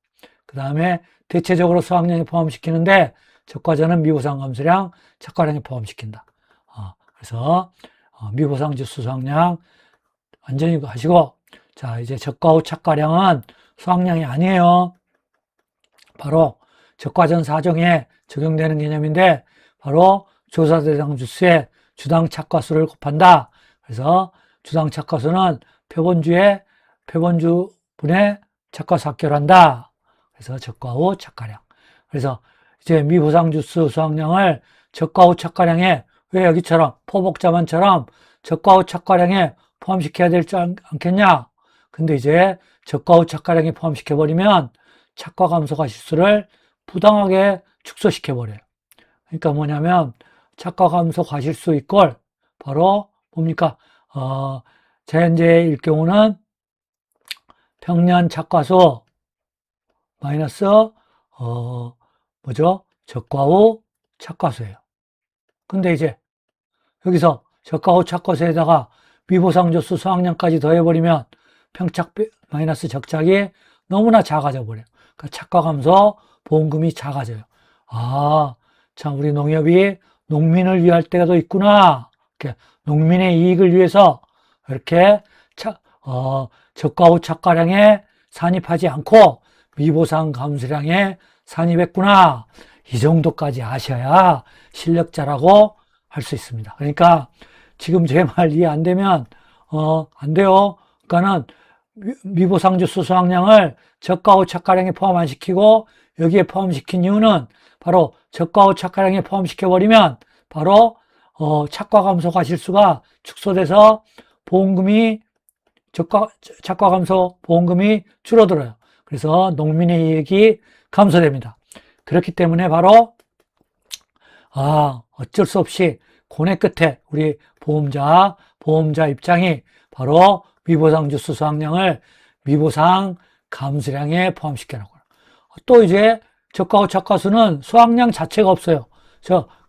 Speaker 1: 그 다음에 대체적으로 수확량에 포함시키는데 적과전은 미보상 감수량, 착과량에 포함시킨다. 그래서 미보상 주스 수확량 완전히 하시고, 자, 이제 적과 후 착과량은 수확량이 아니에요. 바로 적과전 사정에 적용되는 개념인데 바로 조사 대상 주수의 주당 착과수를 곱한다. 그래서 주당 착과수는 표본주분의 착과수 합결한다. 그래서 적과 후 착과량. 그래서 이제 미보상 주스 수확량을 적과 후 착과량에, 왜 여기처럼 포복자만처럼 적과 후 착과량에 포함시켜야 되지 않겠냐? 근데 이제 적과 후 착과량에 포함시켜버리면 착과 감소 과실수를 부당하게 축소시켜버려요. 그러니까 뭐냐면 착과 감소 과실수 이꼴 바로 뭡니까? 자연재해일 경우는 평년 착과수 마이너스 뭐죠? 적과 후 착과수예요. 근데 이제 여기서 적과 후 착과수에다가 미보상 주스 수확량까지 더해버리면 평착 마이너스 적착이 너무나 작아져 버려요. 그러니까 착과 감소 보험금이 작아져요. 참 우리 농협이 농민을 위할 때가 있구나. 이렇게 농민의 이익을 위해서 이렇게 적과 후 착과량에 산입하지 않고 미보상 감수량에 산입했구나. 이 정도까지 아셔야 실력자라고 할 수 있습니다. 그러니까 지금 제 말 이해 안 되면 안 돼요. 그러니까는 미보상주수 수확량을 저가 후 착가량에 포함 안 시키고 여기에 포함시킨 이유는 바로 저가 후 착가량에 포함시켜버리면 바로 착과 감소 과실수가 축소돼서 보험금이 착과 감소 보험금이 줄어들어요. 그래서 농민의 이익이 감소됩니다. 그렇기 때문에 바로 어쩔 수 없이 고뇌 끝에 우리 보험자 입장이 바로 미보상 주수 수확량을 미보상 감수량에 포함시켜놓고요. 또 이제 저가 후 착과수는 수확량 자체가 없어요.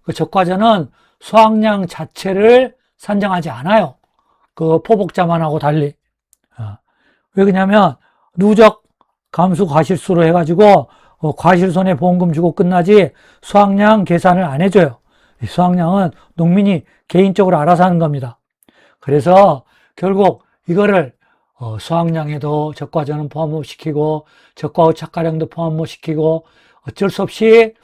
Speaker 1: 그 저가자는 수확량 자체를 산정하지 않아요. 그 포복자만하고 달리. 왜 그러냐면 누적 감수 과실수로 해가지고 과실손해 보험금 주고 끝나지 수확량 계산을 안 해줘요. 이 수확량은 농민이 개인적으로 알아서 하는 겁니다. 그래서 결국 이거를 수확량에도 저가전은 포함 못 시키고 저가 후 착가량도 포함 못 시키고 어쩔 수 없이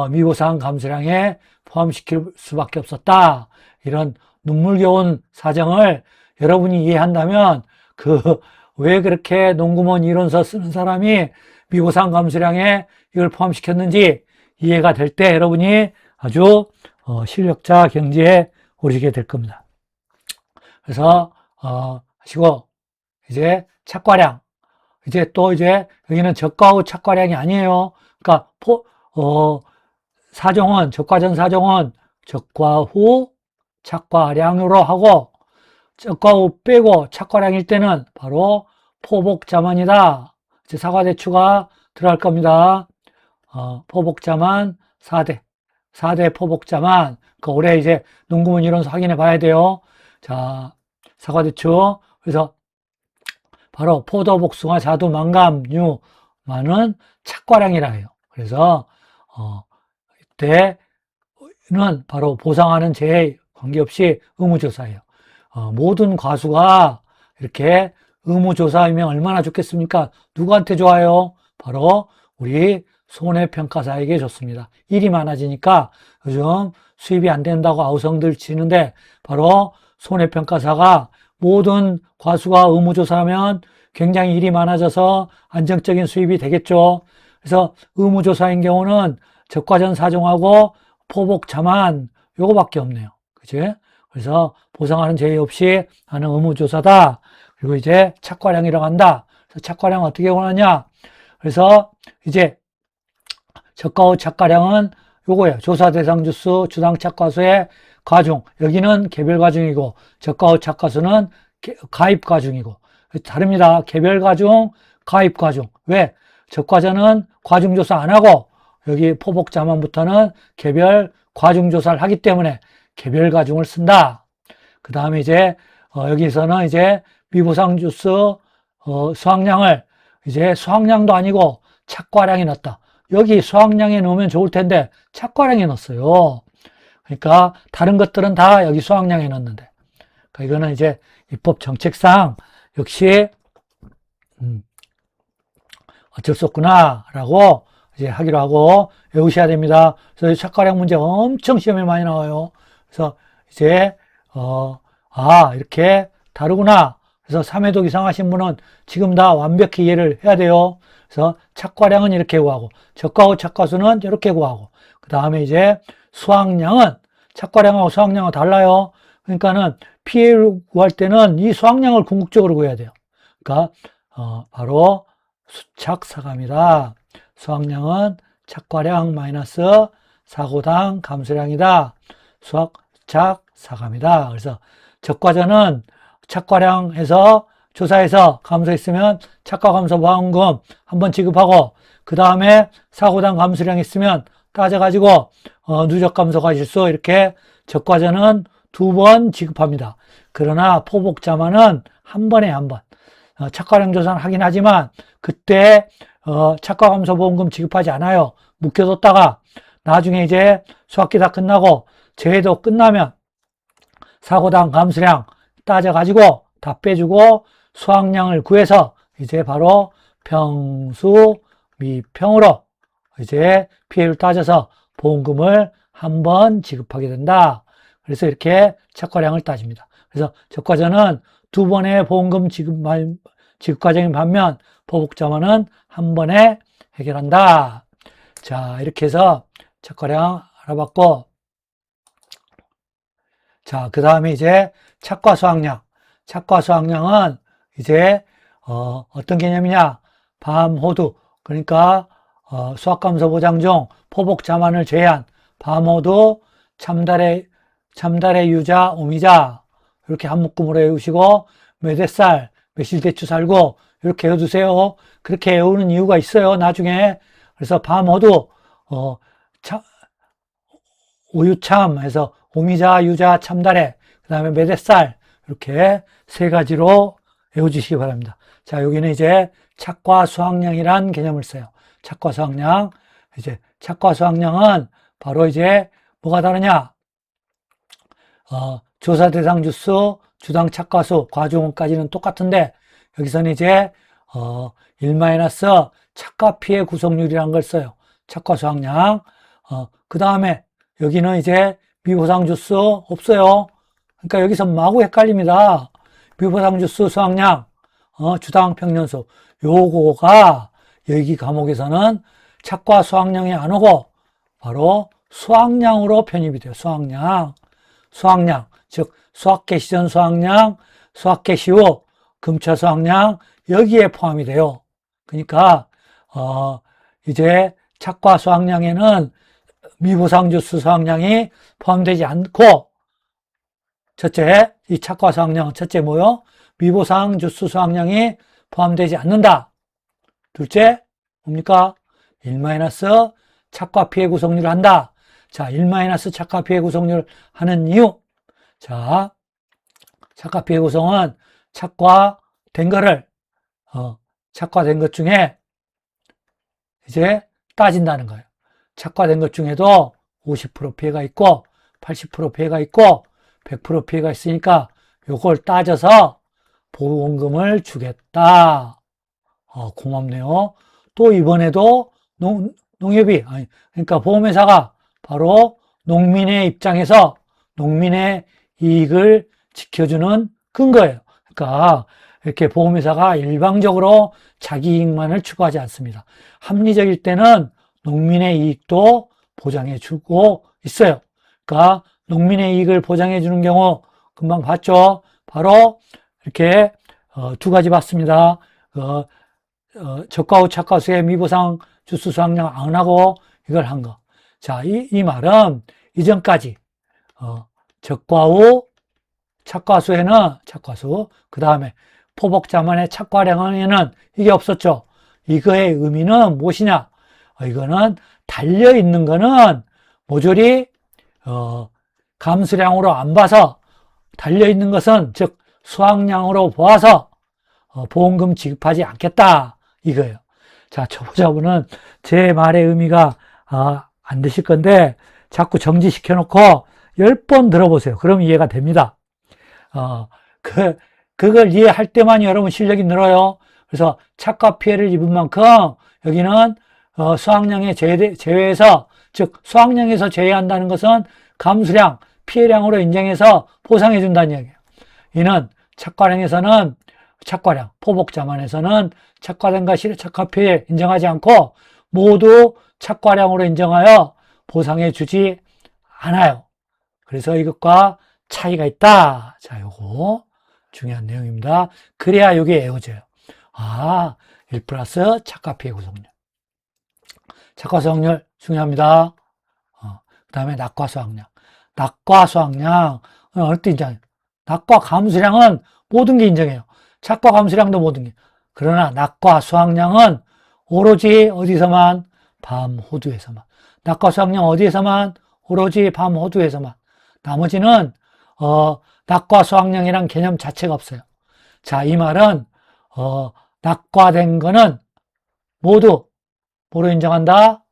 Speaker 1: 미보상 감수량에 포함시킬 수밖에 없었다. 이런 눈물겨운 사정을 여러분이 이해한다면 왜 그렇게 농구먼 이론서 쓰는 사람이 미보상 감수량에 이걸 포함시켰는지 이해가 될 때 여러분이 아주 실력자 경지에 오르시게 될 겁니다. 그래서 하시고 이제 착과량 이제 여기는 저가 후 착과량이 아니에요. 그러니까 사정원 저가전 사정원 저가 후 착과량으로 하고 저가 후 빼고 착과량일 때는 바로 포복자만이다. 이제 사과대추가 들어갈 겁니다. 포복자만 4대 포복자만. 올해 이제 농구문 이론서 확인해 봐야 돼요. 자, 사과대추. 그래서 바로 포도, 복숭아, 자두, 망감, 유만은 착과량이라 해요. 그래서 이때는 바로 보상하는 재해 관계없이 의무조사예요. 모든 과수가 이렇게 의무조사이면 얼마나 좋겠습니까? 누구한테 좋아요? 바로 우리 손해평가사에게 좋습니다. 일이 많아지니까 요즘 수입이 안 된다고 아우성들 치는데 바로 손해평가사가 모든 과수가 의무조사하면 굉장히 일이 많아져서 안정적인 수입이 되겠죠. 그래서 의무조사인 경우는 적과전 사정하고 포복자만 요거밖에 없네요. 그치? 그래서 보상하는 제의 없이 하는 의무조사다. 그리고 이제 착과량이라고 한다. 그래서 착과량 어떻게 구하느냐? 그래서 이제 저가 후 착과량은 요거예요. 조사 대상 주수, 주당 착과수의 과중. 여기는 개별 과중이고 저가 후 착과수는 가입 과중이고 다릅니다. 개별 과중, 가입 과중. 왜? 적과전은 과중 조사 안 하고 여기 포복자만부터는 개별 과중 조사를 하기 때문에 개별 과중을 쓴다. 그 다음에 이제 여기서는 이제 미보상 주수 수확량을 이제 수확량도 아니고 착과량에 넣었다. 여기 수확량에 넣으면 좋을 텐데 착과량에 넣었어요. 그러니까 다른 것들은 다 여기 수확량에 넣었는데 그러니까 이거는 이제 입법 정책상 역시 어쩔 수 없구나 라고 이제 하기로 하고 외우셔야 됩니다. 그래서 착과량 문제 엄청 시험에 많이 나와요. 그래서 이제 이렇게 다르구나. 그래서 3회독 이상 하신 분은 지금 다 완벽히 이해를 해야 돼요. 그래서 착과량은 이렇게 구하고 저가 후 착과수는 이렇게 구하고 그 다음에 이제 수확량은 착과량하고 수확량하고 달라요. 그러니까는 피해를 구할 때는 이 수확량을 궁극적으로 구해야 돼요. 그러니까 바로 수착사감이다. 수확량은 착과량 마이너스 사고당 감소량이다. 수착사감이다. 그래서 적과전은 착과량에서 조사해서 감소했으면 착과 감소 보험금 한번 지급하고 그 다음에 사고당 감소량 있으면 따져가지고 누적 감소 과실수 이렇게 적과전은 2번 지급합니다. 그러나 포복자만은 한 번에 한 번. 착과량 조사는 하긴 하지만 그때 착과 감소 보험금 지급하지 않아요. 묵혀뒀다가 나중에 이제 수학기 다 끝나고 재해도 끝나면 사고당 감소량 따져가지고 다 빼주고 수확량을 구해서 이제 바로 평수 미평으로 이제 피해를 따져서 보험금을 한 번 지급하게 된다. 그래서 이렇게 착과량을 따집니다. 그래서 적과전은 두 번의 보험금 지급 과정인 반면 포복자만은 한 번에 해결한다. 자, 이렇게 해서 착과량 알아봤고, 자, 그 다음에 이제 착과 수확량. 착과 수확량은 이제 어떤 개념이냐? 밤호두, 그러니까 수확감소 보장 중 포복 자만을 제외한 밤호두, 참달의 유자, 오미자 이렇게 한 묶음으로 외우시고, 메댓살, 매실대추 살구 이렇게 외워두세요. 그렇게 외우는 이유가 있어요, 나중에. 그래서 밤호두, 우유참 해서 오미자, 유자, 참다래, 그 다음에 메댓살 이렇게 세 가지로 외워주시기 바랍니다. 자, 여기는 이제 착과 수확량이란 개념을 써요. 착과 수확량. 이제 착과 수확량은 바로 이제 뭐가 다르냐? 조사 대상 주수, 주당 착과수, 과중까지는 똑같은데 여기서는 이제 1 착과 피해 구성률이라는 걸 써요. 착과 수확량. 그 다음에 여기는 이제 미보상 주수 없어요. 그러니까 여기서 마구 헷갈립니다. 미보상 주수 수확량, 주당 평년수. 요거가 여기 과목에서는 착과 수확량이 안 오고 바로 수확량으로 편입이 돼요. 수확량. 수확량. 즉, 수확 개시 전 수확량, 수확 개시 후 금처 수확량, 여기에 포함이 돼요. 그러니까, 이제 착과 수확량에는 미보상 주수 수확량이 포함되지 않고, 첫째, 이 착과 수확량, 첫째 뭐요? 미보상 주수 수확량이 포함되지 않는다. 둘째, 뭡니까? 1 착과 피해 구성률을 한다. 자, 1 착과 피해 구성률을 하는 이유. 자, 착과 피해 구성은 착과된 거를, 착과된 것 중에 이제 따진다는 거예요. 착과된 것 중에도 50% 피해가 있고, 80% 피해가 있고, 100% 피해가 있으니까 요걸 따져서 보험금을 주겠다. 고맙네요. 또 이번에도 농협이, 그러니까 보험회사가 바로 농민의 입장에서 농민의 이익을 지켜주는 근거예요. 그러니까 이렇게 보험회사가 일방적으로 자기 이익만을 추구하지 않습니다. 합리적일 때는 농민의 이익도 보장해주고 있어요. 그러니까 농민의 이익을 보장해주는 경우 금방 봤죠. 바로 이렇게 두 가지 봤습니다. 적과 후 착과수의 미보상 주수 수확량 안 하고 이걸 한 거. 자, 이 말은 이전까지 적과 후 착과수에는 착과수, 그 다음에 포복자만의 착과량에는 이게 없었죠. 이거의 의미는 무엇이냐? 이거는 달려있는 거는 모조리 감수량으로 안 봐서, 달려있는 것은 즉 수확량으로 보아서 보험금 지급하지 않겠다 이거예요. 자, 초보자분은 제 말의 의미가 안 되실 건데 자꾸 정지시켜 놓고 10번 들어보세요. 그럼 이해가 됩니다. 그걸 이해할 때만 여러분 실력이 늘어요. 그래서 착과 피해를 입은 만큼 여기는 수확량에 제외해서, 즉 수확량에서 제외한다는 것은 감수량, 피해량으로 인정해서 보상해 준다는 이야기예요. 이는 착과량에서는 착과량, 포복자만에서는 착과량과 착과 피해 인정하지 않고 모두 착과량으로 인정하여 보상해 주지 않아요. 그래서 이것과 차이가 있다. 자, 요거 중요한 내용입니다. 그래야 이게 외워져요. 1 플러스 착과 피해 구성률. 착과 수확률 중요합니다. 그 다음에 낙과 수확량. 낙과 수확량, 어느 때 인정해요? 낙과 감수량은 모든 게 인정해요. 착과 감수량도 모든 게. 그러나 낙과 수확량은 오로지 어디서만? 밤호두에서만. 낙과 수확량 어디에서만? 오로지 밤호두에서만. 나머지는 낙과 수확량이란 개념 자체가 없어요. 자, 이 말은 낙과된 거는 모두 뭐로 인정한다?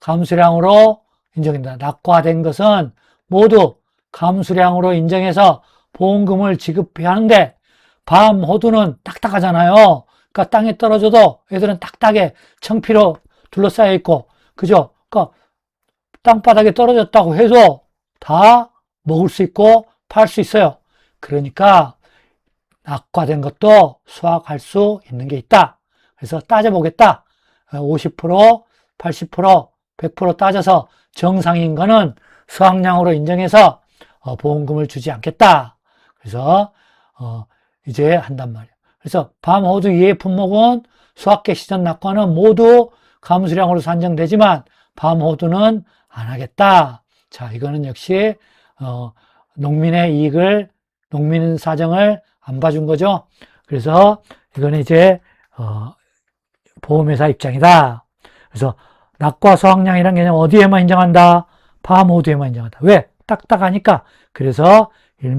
Speaker 1: 감수량으로 인정된다. 낙과된 것은 모두 감수량으로 인정해서 보험금을 지급해야 하는데, 밤호두는 딱딱하잖아요. 그러니까 땅에 떨어져도 애들은 딱딱해 청피로 둘러싸여 있고, 그죠? 그러니까 땅바닥에 떨어졌다고 해도 다 먹을 수 있고 팔 수 있어요. 그러니까 낙과된 것도 수확할 수 있는 게 있다. 그래서 따져보겠다. 50%, 80%, 100% 따져서 정상인 거는 수확량으로 인정해서 보험금을 주지 않겠다. 그래서 이제 한단 말이야. 그래서 밤호두 이외의 품목은 수확 개시 전 낙과는 모두 감수량으로 산정되지만 밤호두는 안 하겠다. 자, 이거는 역시 농민의 이익을, 농민 사정을 안 봐준 거죠. 그래서 이거는 이제 보험회사 입장이다. 그래서 낙과 수확량이라는 개념 어디에만 인정한다? 밤호두에만 인정한다. 왜? 딱딱하니까. 그래서 1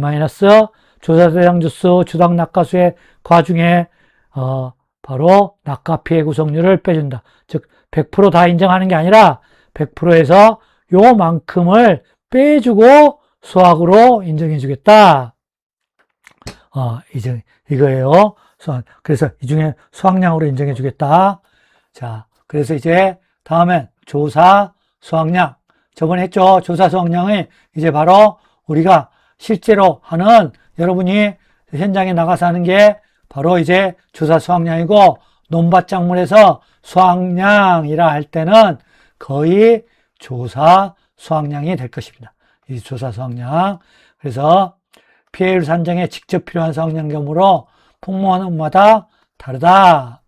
Speaker 1: 조사 대상 주수 주당 낙과수의 과중에 바로 낙과 피해 구성률을 빼준다. 즉 100% 인정하는 게 아니라 100%에서 요만큼을 빼주고 수확으로 인정해 주겠다. 이제 이거예요. 그래서 이 중에 수확량으로 인정해 주겠다. 자, 그래서 이제 다음엔 조사 수확량. 저번에 했죠. 조사 수확량이 이제 바로 우리가 실제로 하는, 여러분이 현장에 나가서 하는 게 바로 이제 조사 수확량이고, 논밭작물에서 수확량이라 할 때는 거의 조사 수확량이 될 것입니다. 이 조사 수확량. 그래서 피해율 산정에 직접 필요한 수확량 경우로 품목마다 다르다.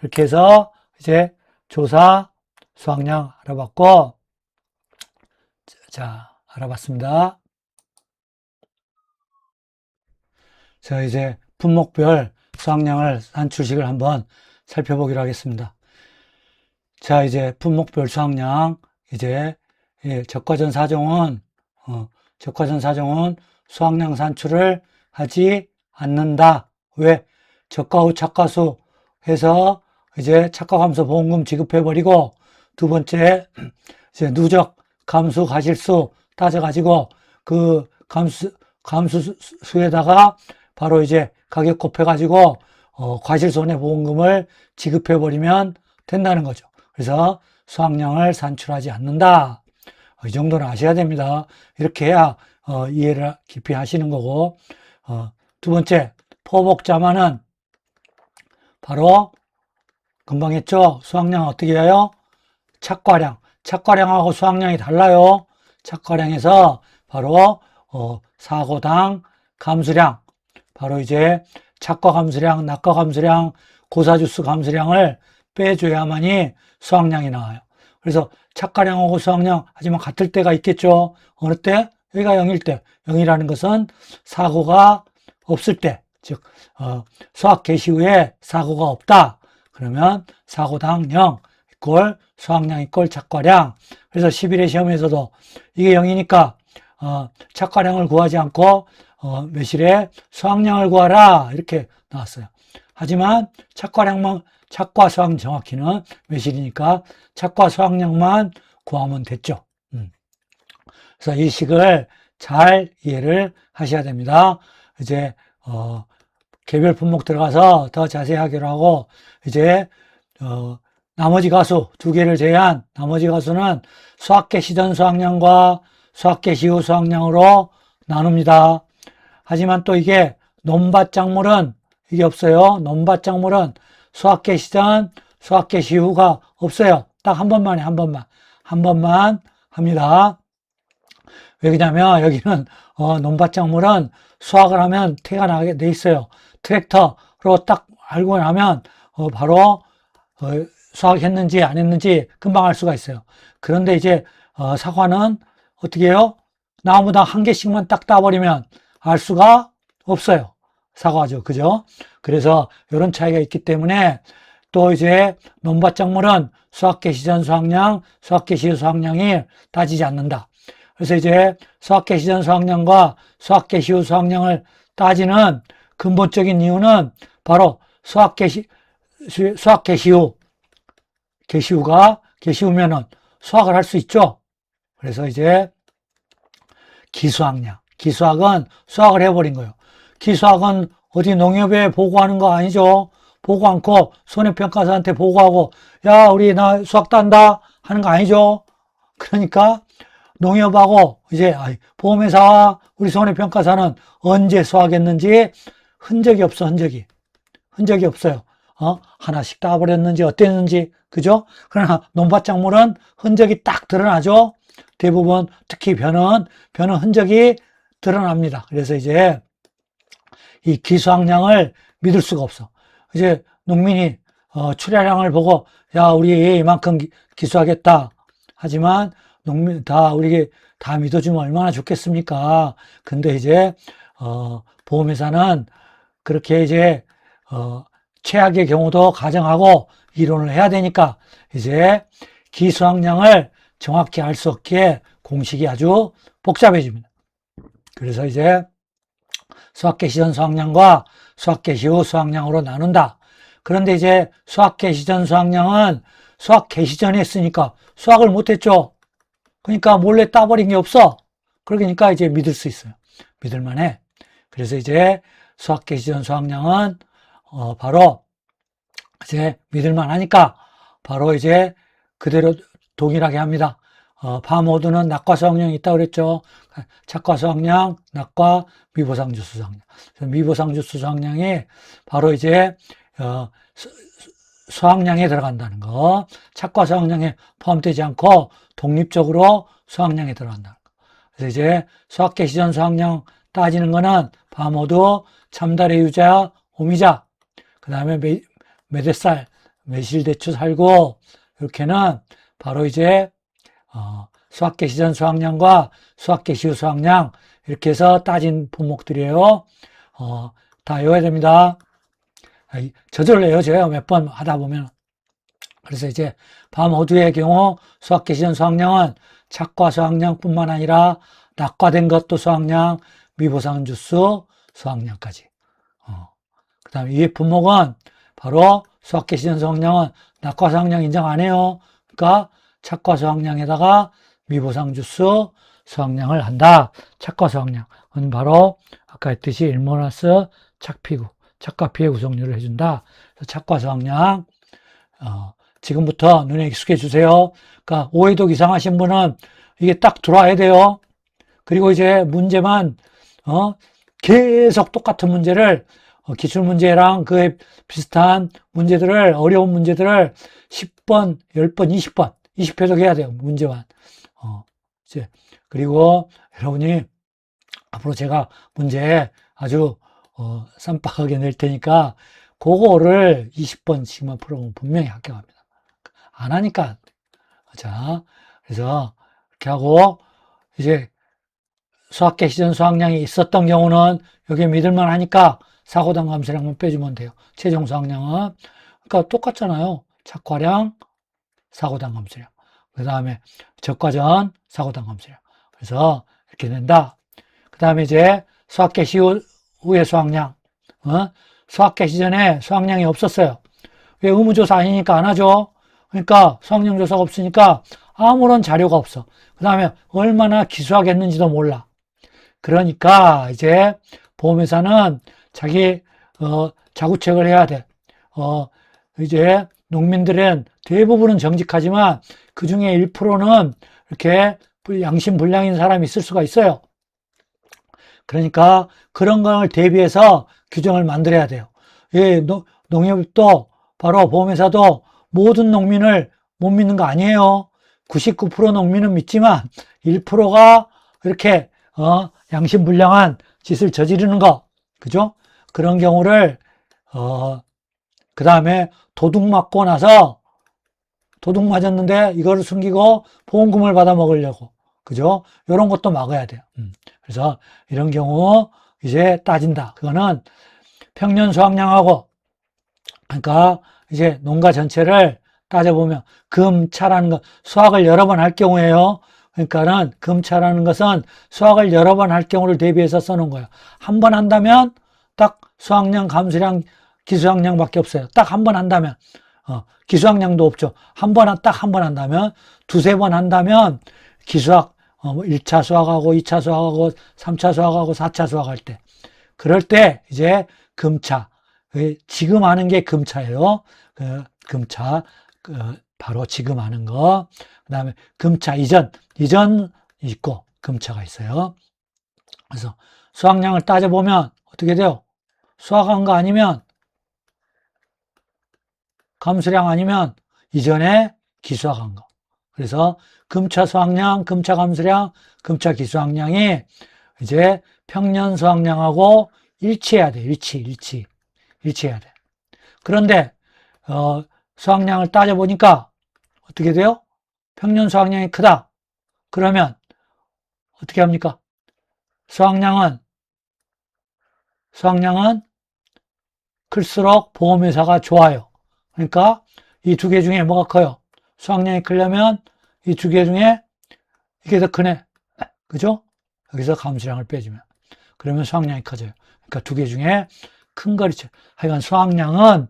Speaker 1: 이렇게 해서 이제 조사 수확량 알아봤고, 자, 알아봤습니다. 자, 이제 품목별 수확량을 산출식을 한번 살펴보기로 하겠습니다. 자, 이제 품목별 수확량, 이제 적과전 사정은 수확량 산출을 하지 않는다. 왜? 적과 후 착과수 해서 이제 착과감소 보험금 지급해버리고, 두 번째 이제 누적 감수 과실수 따져가지고 그 감수수에다가 바로 이제 가격 곱해가지고 과실손해보험금을 지급해버리면 된다는 거죠. 그래서 수확량을 산출하지 않는다. 이 정도는 아셔야 됩니다. 이렇게 해야 이해를 깊이 하시는 거고, 두 번째 포복자만은 바로 금방 했죠. 수확량 어떻게 해요? 착과량하고 수확량이 달라요. 착과량에서 바로 사고당 감수량, 바로 이제 착과 감수량, 낙과 감수량, 고사주수 감수량을 빼줘야만이 수확량이 나와요. 그래서 착과량하고 수확량, 하지만 같을 때가 있겠죠. 어느 때? 여기가 0일 때. 0이라는 것은 사고가 없을 때, 즉 수확 개시 후에 사고가 없다. 그러면 사고당 0 이꼴 수확량 이꼴 착과량. 그래서 11회 시험에서도 이게 0이니까 착과량을 구하지 않고 매실에 수확량을 구하라 이렇게 나왔어요. 하지만 착과 수확 정확히는 매실이니까 착과 수확량만 구하면 됐죠. 그래서 이 식을 잘 이해를 하셔야 됩니다. 이제 개별 품목 들어가서 더 자세히 하기로 하고, 이제 나머지 가수 두 개를 제외한 나머지 가수는 수확 개시 전 수확량과 수확 개시 후 수확량으로 나눕니다. 하지만 또 이게 논밭작물은 이게 없어요. 논밭작물은 수확 개시 전 수확 개시 후가 없어요. 딱 한 번만에 한 번만 합니다. 왜 그러냐면 여기는 논밭작물은 수확을 하면 태가 나게 돼 있어요. 트랙터로 딱 알고 나면 바로 수확했는지 안 했는지 금방 알 수가 있어요. 그런데 이제 사과는 어떻게 해요? 나무당 한 개씩만 딱 따버리면 알 수가 없어요. 사과죠. 그죠? 그래서 이런 차이가 있기 때문에 또 이제 논밭작물은 수확 개시 전 수확량, 수확 개시 후 수확량이 따지지 않는다. 그래서 이제 수확 개시 전 수확량과 수확 개시 후 수확량을 따지는 근본적인 이유는 바로 수확 개시 후면은 수확을 할 수 있죠. 그래서 이제 기수학은 수확을 해버린 거예요. 기수학은 어디 농협에 보고하는 거 아니죠. 보고 않고 손해평가사한테 보고하고 야 우리 나 수확 딴다 하는 거 아니죠. 그러니까 농협하고 이제 보험회사와 우리 손해평가사는 언제 수확했는지 흔적이 없어, 흔적이. 흔적이 없어요. 하나씩 따버렸는지 어땠는지, 그죠? 그러나 논밭작물은 흔적이 딱 드러나죠? 대부분, 특히 벼는 흔적이 드러납니다. 그래서 이제 이 기수학량을 믿을 수가 없어. 이제 농민이 출하량을 보고 야 우리 이만큼 기수하겠다 하지만 농민 우리 다 믿어주면 얼마나 좋겠습니까? 근데 이제 보험회사는 그렇게 이제 최악의 경우도 가정하고 이론을 해야 되니까 이제 기수학량을 정확히 알 수 없게 공식이 아주 복잡해집니다. 그래서 이제 수확 개시 전 수확량과 수확 개시 후 수확량으로 나눈다. 그런데 이제 수확 개시 전 수확량은 수확 개시 전에 했으니까 수확을 못했죠. 그러니까 몰래 따버린 게 없어. 그러니까 이제 믿을 수 있어요. 믿을만해. 그래서 이제 수확 개시 전 수확량은 바로 이제 믿을만하니까 바로 이제 그대로 동일하게 합니다. 파모드는 낙과 수확량이 있다고 그랬죠. 착과 수확량, 낙과 미보상주수 수확량. 미보상주수 수확량이 바로 이제 수확량에 들어간다는 거. 착과 수확량에 포함되지 않고 독립적으로 수확량에 들어간다는 거. 그래서 이제 수확 개시 전 수확량 따지는 거는 파모드, 참다래 유자, 오미자, 그 다음에 메데쌀, 매실대추 살구, 이렇게는 바로 이제 수확 개시 전 수확량과 수확 개시 후 수확량 이렇게 해서 따진 품목들이에요. 다 외워야 됩니다. 저절로 외워져요. 몇 번 하다 보면. 그래서 이제 파모드의 경우 수확 개시 전 수확량은 착과 수확량뿐만 아니라 낙과된 것도 수확량, 미보상 주스 수확량까지. 그 다음에 이 품목은 바로 수확 개시 전 수확량은 낙과 수확량 인정 안 해요. 그러니까 착과 수확량에다가 미보상 주스 수확량을 한다. 착과 수확량은 바로 아까 했듯이 일모나스 착피구, 착과 피의 구성률을 해준다. 착과 수확량 지금부터 눈에 익숙해 주세요. 그러니까 오해독 이상하신 분은 이게 딱 들어와야 돼요. 그리고 이제 문제만 계속 똑같은 문제를 기출문제랑 그에 비슷한 문제들을 어려운 문제들을 10번, 10번, 20번 20회독 해야 돼요. 문제만. 이제 그리고 여러분이 앞으로 제가 문제 아주 쌈박하게 낼 테니까 그거를 20번씩만 풀어보면 분명히 합격합니다. 안 하니까. 자, 그래서 이렇게 하고 이제 수확 개시 전 수확량이 있었던 경우는 여기에 믿을만 하니까 사고당 감소량만 빼주면 돼요. 최종 수확량은. 그러니까 똑같잖아요. 착과량, 사고당 감소량. 그 다음에 적과전, 사고당 감소량. 그래서 이렇게 된다. 그 다음에 이제 수확 개시 후의 수확량. 수확 개시 전에 수확량이 없었어요. 왜 의무조사 아니니까 안 하죠? 그러니까 수확량 조사가 없으니까 아무런 자료가 없어. 그 다음에 얼마나 기수하겠는지도 몰라. 그러니까 이제 보험회사는 자기 자구책을 해야 돼. 이제 농민들은 대부분은 정직하지만 그 중에 1%는 이렇게 양심불량인 사람이 있을 수가 있어요. 그러니까 그런 걸 대비해서 규정을 만들어야 돼요. 예, 농협도 바로 보험회사도 모든 농민을 못 믿는 거 아니에요. 99% 농민은 믿지만 1%가 이렇게 양심불량한 짓을 저지르는 거, 그죠? 그런 경우를 그 다음에 도둑 맞고 나서 도둑 맞았는데 이거를 숨기고 보험금을 받아 먹으려고, 그죠? 이런 것도 막아야 돼요. 그래서 이런 경우 이제 따진다. 그거는 평년 수확량하고, 그러니까 이제 농가 전체를 따져보면 금차라는 거, 수확을 여러 번 할 경우에요. 그러니까는 금차라는 것은 수확을 여러 번 할 경우를 대비해서 써놓은 거예요. 한 번 한다면 딱 수확량, 감수량, 기수확량밖에 없어요. 딱 한 번 한다면 기수확량도 없죠. 딱 한 번 한다면 두세 번 한다면 기수확 1차 수확하고 2차 수확하고 3차 수확하고 4차 수확할 때 그럴 때 이제 금차 지금 하는 게 금차예요. 금차 바로 지금 하는 거. 그 다음에 금차 이전 있고 금차가 있어요. 그래서 수확량을 따져보면 어떻게 돼요? 수학한 거 아니면 감수량 아니면 이전에 기수학한 거. 그래서 금차 수학량, 금차 감수량, 금차 기수학량이 이제 평년 수학량하고 일치해야 돼. 일치해야 돼. 그런데 수학량을 따져보니까 어떻게 돼요? 평년 수학량이 크다. 그러면 어떻게 합니까? 수학량은 클수록 보험회사가 좋아요. 그러니까 이 두 개 중에 뭐가 커요? 수학량이 크려면 이 두 개 중에 이게 더 크네. 그죠? 여기서 감수량을 빼주면. 그러면 수학량이 커져요. 그러니까 두 개 중에 큰 거리죠. 하여간 수학량은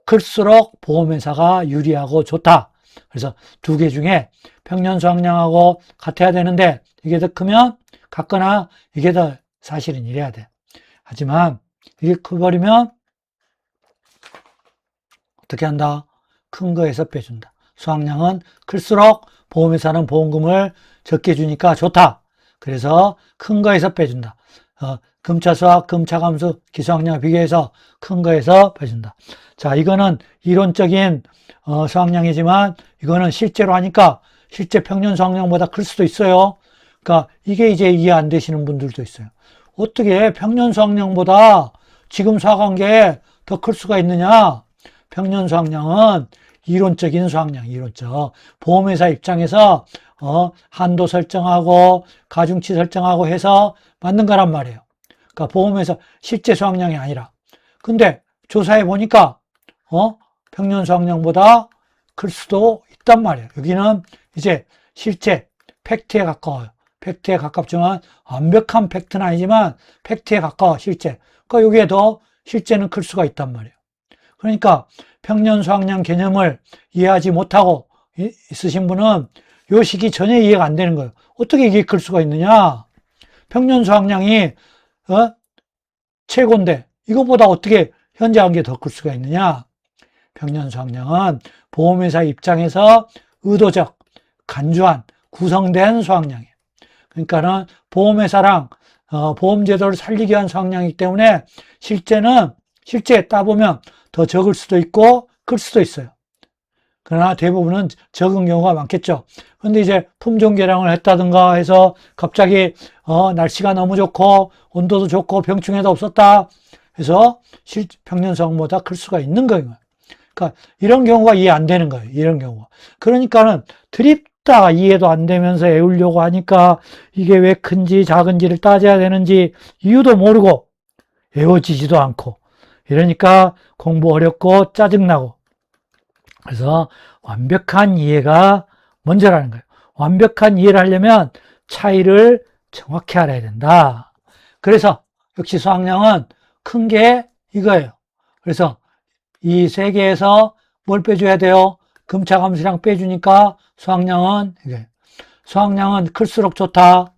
Speaker 1: 클수록 보험회사가 유리하고 좋다. 그래서 두 개 중에 평년 수학량하고 같아야 되는데 이게 더 크면 같거나 이게 더 사실은 이래야 돼. 하지만 이게 커버리면 어떻게 한다? 큰 거에서 빼준다. 수학량은 클수록 보험회사는 보험금을 적게 주니까 좋다. 그래서 큰 거에서 빼준다. 금차 수학, 금차 감수, 기수학량을 비교해서 큰 거에서 빼준다. 자, 이거는 이론적인 수학량이지만 이거는 실제로 하니까 실제 평년 수학량보다 클 수도 있어요. 그러니까 이게 이제 이해 안 되시는 분들도 있어요. 어떻게 평년 수학량보다 지금 수학한 게 더 클 수가 있느냐? 평년 수학량은 이론적인 수학량, 이론적. 보험회사 입장에서 한도 설정하고 가중치 설정하고 해서 만든 거란 말이에요. 그러니까 보험회사 실제 수학량이 아니라. 근데 조사해 보니까 평년 수학량보다 클 수도 있단 말이에요. 여기는 이제 실제 팩트에 가까워요. 팩트에 가깝지만 완벽한 팩트는 아니지만 팩트에 가까워 실제. 그러니까 여기에 더 실제는 클 수가 있단 말이에요. 그러니까 평년 수학량 개념을 이해하지 못하고 있으신 분은 요 식이 전혀 이해가 안 되는 거예요. 어떻게 이게 클 수가 있느냐? 평년 수학량이 최고인데 이것보다 어떻게 현재 한 게 더 클 수가 있느냐? 평년 수학량은 보험회사 입장에서 의도적, 간주한, 구성된 수학량이에요. 그러니까는 보험회사랑 보험제도를 살리기 위한 수학량이기 때문에 실제 따보면 더 적을 수도 있고 클 수도 있어요. 그러나 대부분은 적은 경우가 많겠죠. 근데 이제 품종 개량을 했다든가 해서 갑자기 날씨가 너무 좋고 온도도 좋고 병충해도 없었다 해서 평년 수학보다 클 수가 있는 거예요. 그러니까 이런 경우가 이해 안 되는 거예요. 이런 경우가. 그러니까는 드립다 이해도 안 되면서 애우려고 하니까 이게 왜 큰지 작은지를 따져야 되는지 이유도 모르고 외워지지도 않고 이러니까 공부 어렵고 짜증나고. 그래서 완벽한 이해가 먼저라는 거예요. 완벽한 이해를 하려면 차이를 정확히 알아야 된다. 그래서 역시 수학량은 큰 게 이거예요. 그래서 이 세 개에서 뭘 빼줘야 돼요? 금차 감수량 빼주니까 수학량은 이게 수학량은 클수록 좋다.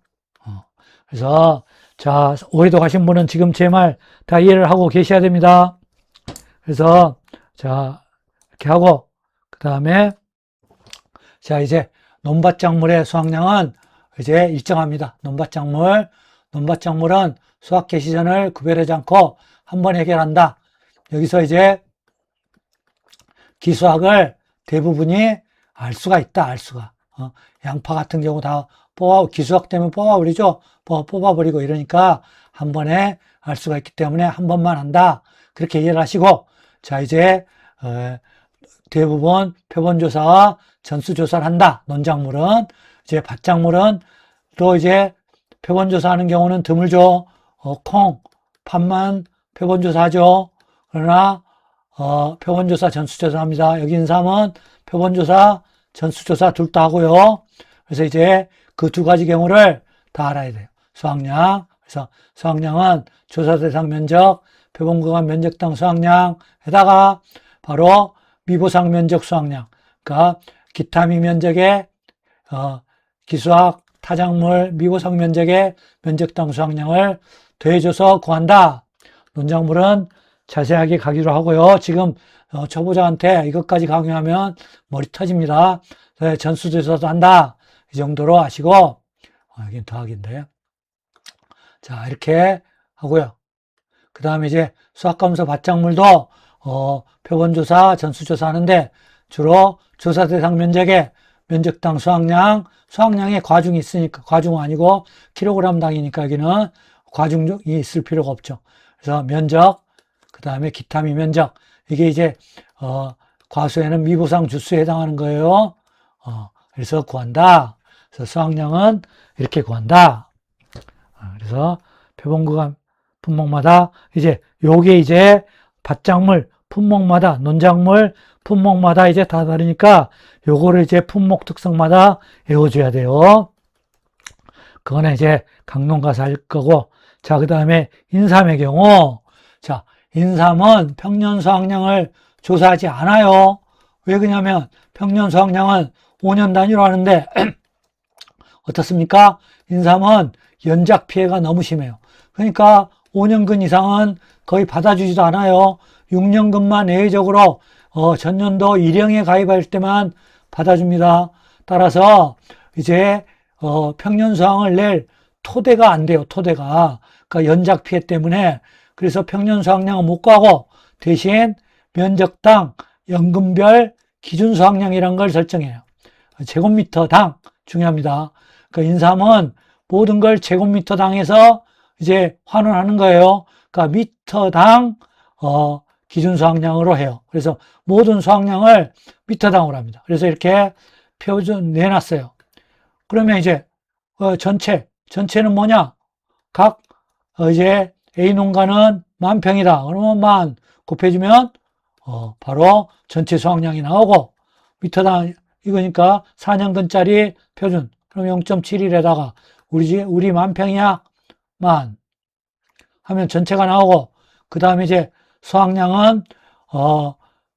Speaker 1: 그래서 자, 오해도 가신 분은 지금 제 말 다 이해를 하고 계셔야 됩니다. 그래서 자, 이렇게 하고 그 다음에 자, 이제 논밭작물의 수학량은 이제 일정합니다. 논밭작물은 수학 개시전을 구별하지 않고 한번 해결한다. 여기서 이제 기수학을 대부분이 알 수가 있다. 알 수가. 양파 같은 경우 다 기수학 때문에 뽑아버리죠. 뽑아버리고 이러니까 한 번에 알 수가 있기 때문에 한 번만 한다. 그렇게 이해를 하시고, 자, 이제, 대부분 표본조사와 전수조사를 한다. 논작물은. 이제 밭작물은 또 이제 표본조사 하는 경우는 드물죠. 콩, 팥만 표본조사하죠. 그러나, 표본조사, 전수조사 합니다. 여기 있는 사람은 표본조사, 전수조사 둘 다 하고요. 그래서 이제 그 두 가지 경우를 다 알아야 돼요. 수학량. 그래서 수학량은 조사 대상 면적, 표본 구간 면적당 수학량에다가 바로 미보상 면적 수학량. 그러니까 기타미 면적의 기수학 타작물 미보상 면적의 면적당 수학량을 더해줘서 구한다. 논작물은 자세하게 가기로 하고요. 지금 초보자한테 이것까지 강요하면 머리 터집니다. 전수조사도 한다. 이 정도로 아시고 여긴 더하기인데 자 이렇게 하고요. 그 다음에 이제 수학감사 받작물도, 표본조사, 전수조사 하는데 주로 조사 대상 면적에 면적당 수확량에 과중이 있으니까, 과중은 아니고 킬로그램당이니까 여기는 과중이 있을 필요가 없죠. 그래서 면적, 그 다음에 기타미 면적, 이게 이제, 과수에는 미보상 주수에 해당하는 거예요. 그래서 구한다. 그래서 수확량은 이렇게 구한다. 그래서 표본구간 품목마다 이제 요게 이제 밭작물 품목마다 논작물 품목마다 이제 다 다르니까 요거를 이제 품목 특성마다 외워줘야 돼요. 그거는 이제 강론가서 할 거고, 자, 그 다음에 인삼의 경우, 자, 인삼은 평년 수확량을 조사하지 않아요. 왜 그러냐면 평년 수확량은 5년 단위로 하는데 어떻습니까? 인삼은 연작 피해가 너무 심해요. 그러니까 5년근 이상은 거의 받아주지도 않아요. 6년근만 예외적으로 전년도 일형에 가입할 때만 받아줍니다. 따라서 이제 평년 수확을 낼 토대가 안 돼요. 토대가. 그러니까 연작 피해 때문에. 그래서 평년 수확량은 못 가고 대신 면적당 연금별 기준 수확량이라는 걸 설정해요. 제곱미터당 중요합니다. 그러니까 인삼은 모든 걸 제곱미터당에서 이제 환원하는 거예요. 그러니까 미터당 기준 수확량으로 해요. 그래서 모든 수확량을 미터당으로 합니다. 그래서 이렇게 표준 내놨어요. 그러면 이제 전체는 뭐냐? 각 이제 A 농가는 10,000평이다. 그러면 10,000 곱해주면 바로 전체 수확량이 나오고, 미터당 이거니까 4년근짜리 표준. 그럼 0.71에다가 우리 10,000평이야 10,000 하면 전체가 나오고, 그 다음에 이제 수확량은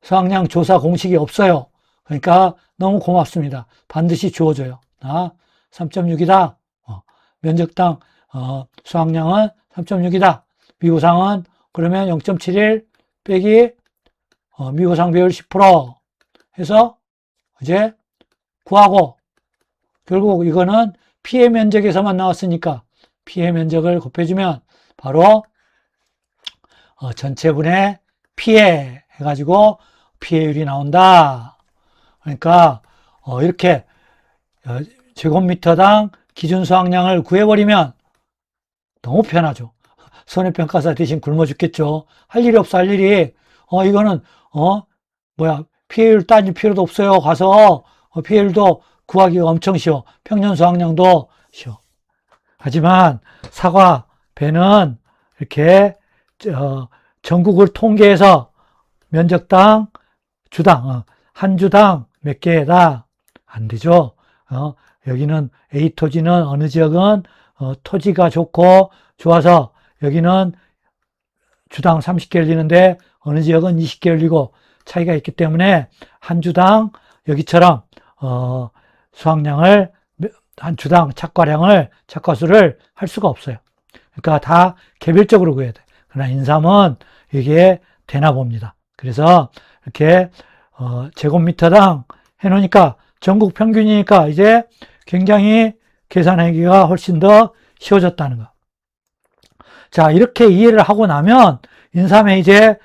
Speaker 1: 수확량 조사 공식이 없어요. 그러니까 너무 고맙습니다. 반드시 주어줘요. 3.6이다. 면적당 수확량은 3.6이다. 미보상은 그러면 0.71 빼기 미보상 비율 10% 해서 이제 구하고, 결국 이거는 피해 면적에서만 나왔으니까 피해 면적을 곱해주면 바로 전체분의 피해 해가지고 피해율이 나온다. 그러니까 이렇게 제곱미터당 기준 수확량을 구해버리면 너무 편하죠. 손해평가사 대신 굶어 죽겠죠. 할 일이 없어, 할 일이. 이거는 피해율 따질 필요도 없어요. 가서 피해율도 구하기가 엄청 쉬워. 평년 수확량도 쉬워. 하지만 사과, 배는 이렇게 전국을 통계해서 면적당, 주당, 한 주당 몇 개다? 안 되죠. 여기는 A 토지는 어느 지역은 토지가 좋고 좋아서 여기는 주당 30개 열리는데 어느 지역은 20개 열리고 차이가 있기 때문에 한 주당 여기처럼 수확량을 한 주당 착과수를 할 수가 없어요. 그러니까 다 개별적으로 구해야 돼. 그러나 인삼은 이게 되나 봅니다. 그래서 이렇게 제곱미터당 해놓으니까 전국 평균이니까 이제 굉장히 계산하기가 훨씬 더 쉬워졌다는 거. 자, 이렇게 이해를 하고 나면 인삼의 이제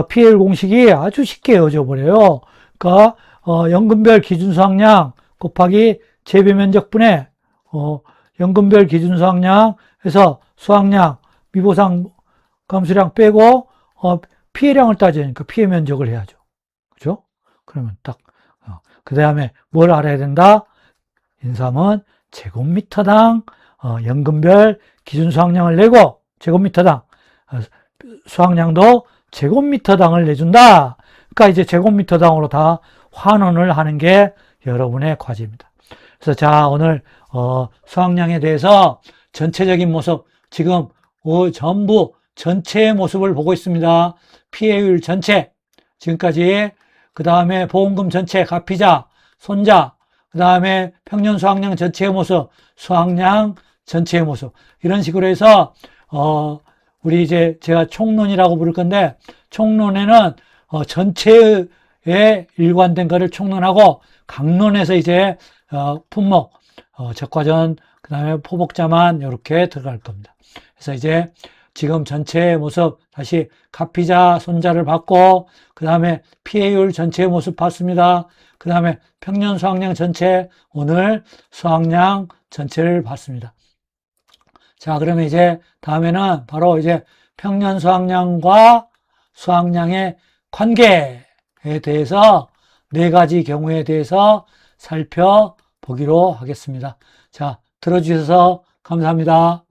Speaker 1: PL 공식이 아주 쉽게 이어져 버려요. 그러니까 연금별 기준 수확량 곱하기 재배 면적분의 연금별 기준 수확량 해서 수확량 미보상 감수량 빼고 피해량을 따지니까 피해 면적을 해야죠. 그죠? 그러면 딱 그 다음에 뭘 알아야 된다? 인삼은 제곱미터당 연금별 기준 수확량을 내고 제곱미터당 수확량도 제곱미터당을 내준다. 그러니까 이제 제곱미터당으로 다 환원을 하는 게 여러분의 과제입니다. 그래서 자, 오늘 수확량에 대해서 전체적인 모습, 지금 전부 전체의 모습을 보고 있습니다. 피해율 전체, 지금까지, 그 다음에 보험금 전체, 가피자, 손자, 그 다음에 평년 수확량 전체의 모습, 수확량 전체의 모습, 이런 식으로 해서 우리 이제 제가 총론이라고 부를 건데, 총론에는 전체의 일관된 거를 총론하고, 강론에서 이제 품목, 적과전, 그 다음에 포복자만 이렇게 들어갈 겁니다. 그래서 이제 지금 전체의 모습, 다시 가피자 손자를 봤고, 그 다음에 피해율 전체의 모습 봤습니다. 그 다음에 평년 수확량 전체, 오늘 수확량 전체를 봤습니다. 자, 그러면 이제 다음에는 바로 이제 평년 수확량과 수확량의 관계에 대해서 네 가지 경우에 대해서 살펴보기로 하겠습니다. 자, 들어주셔서 감사합니다.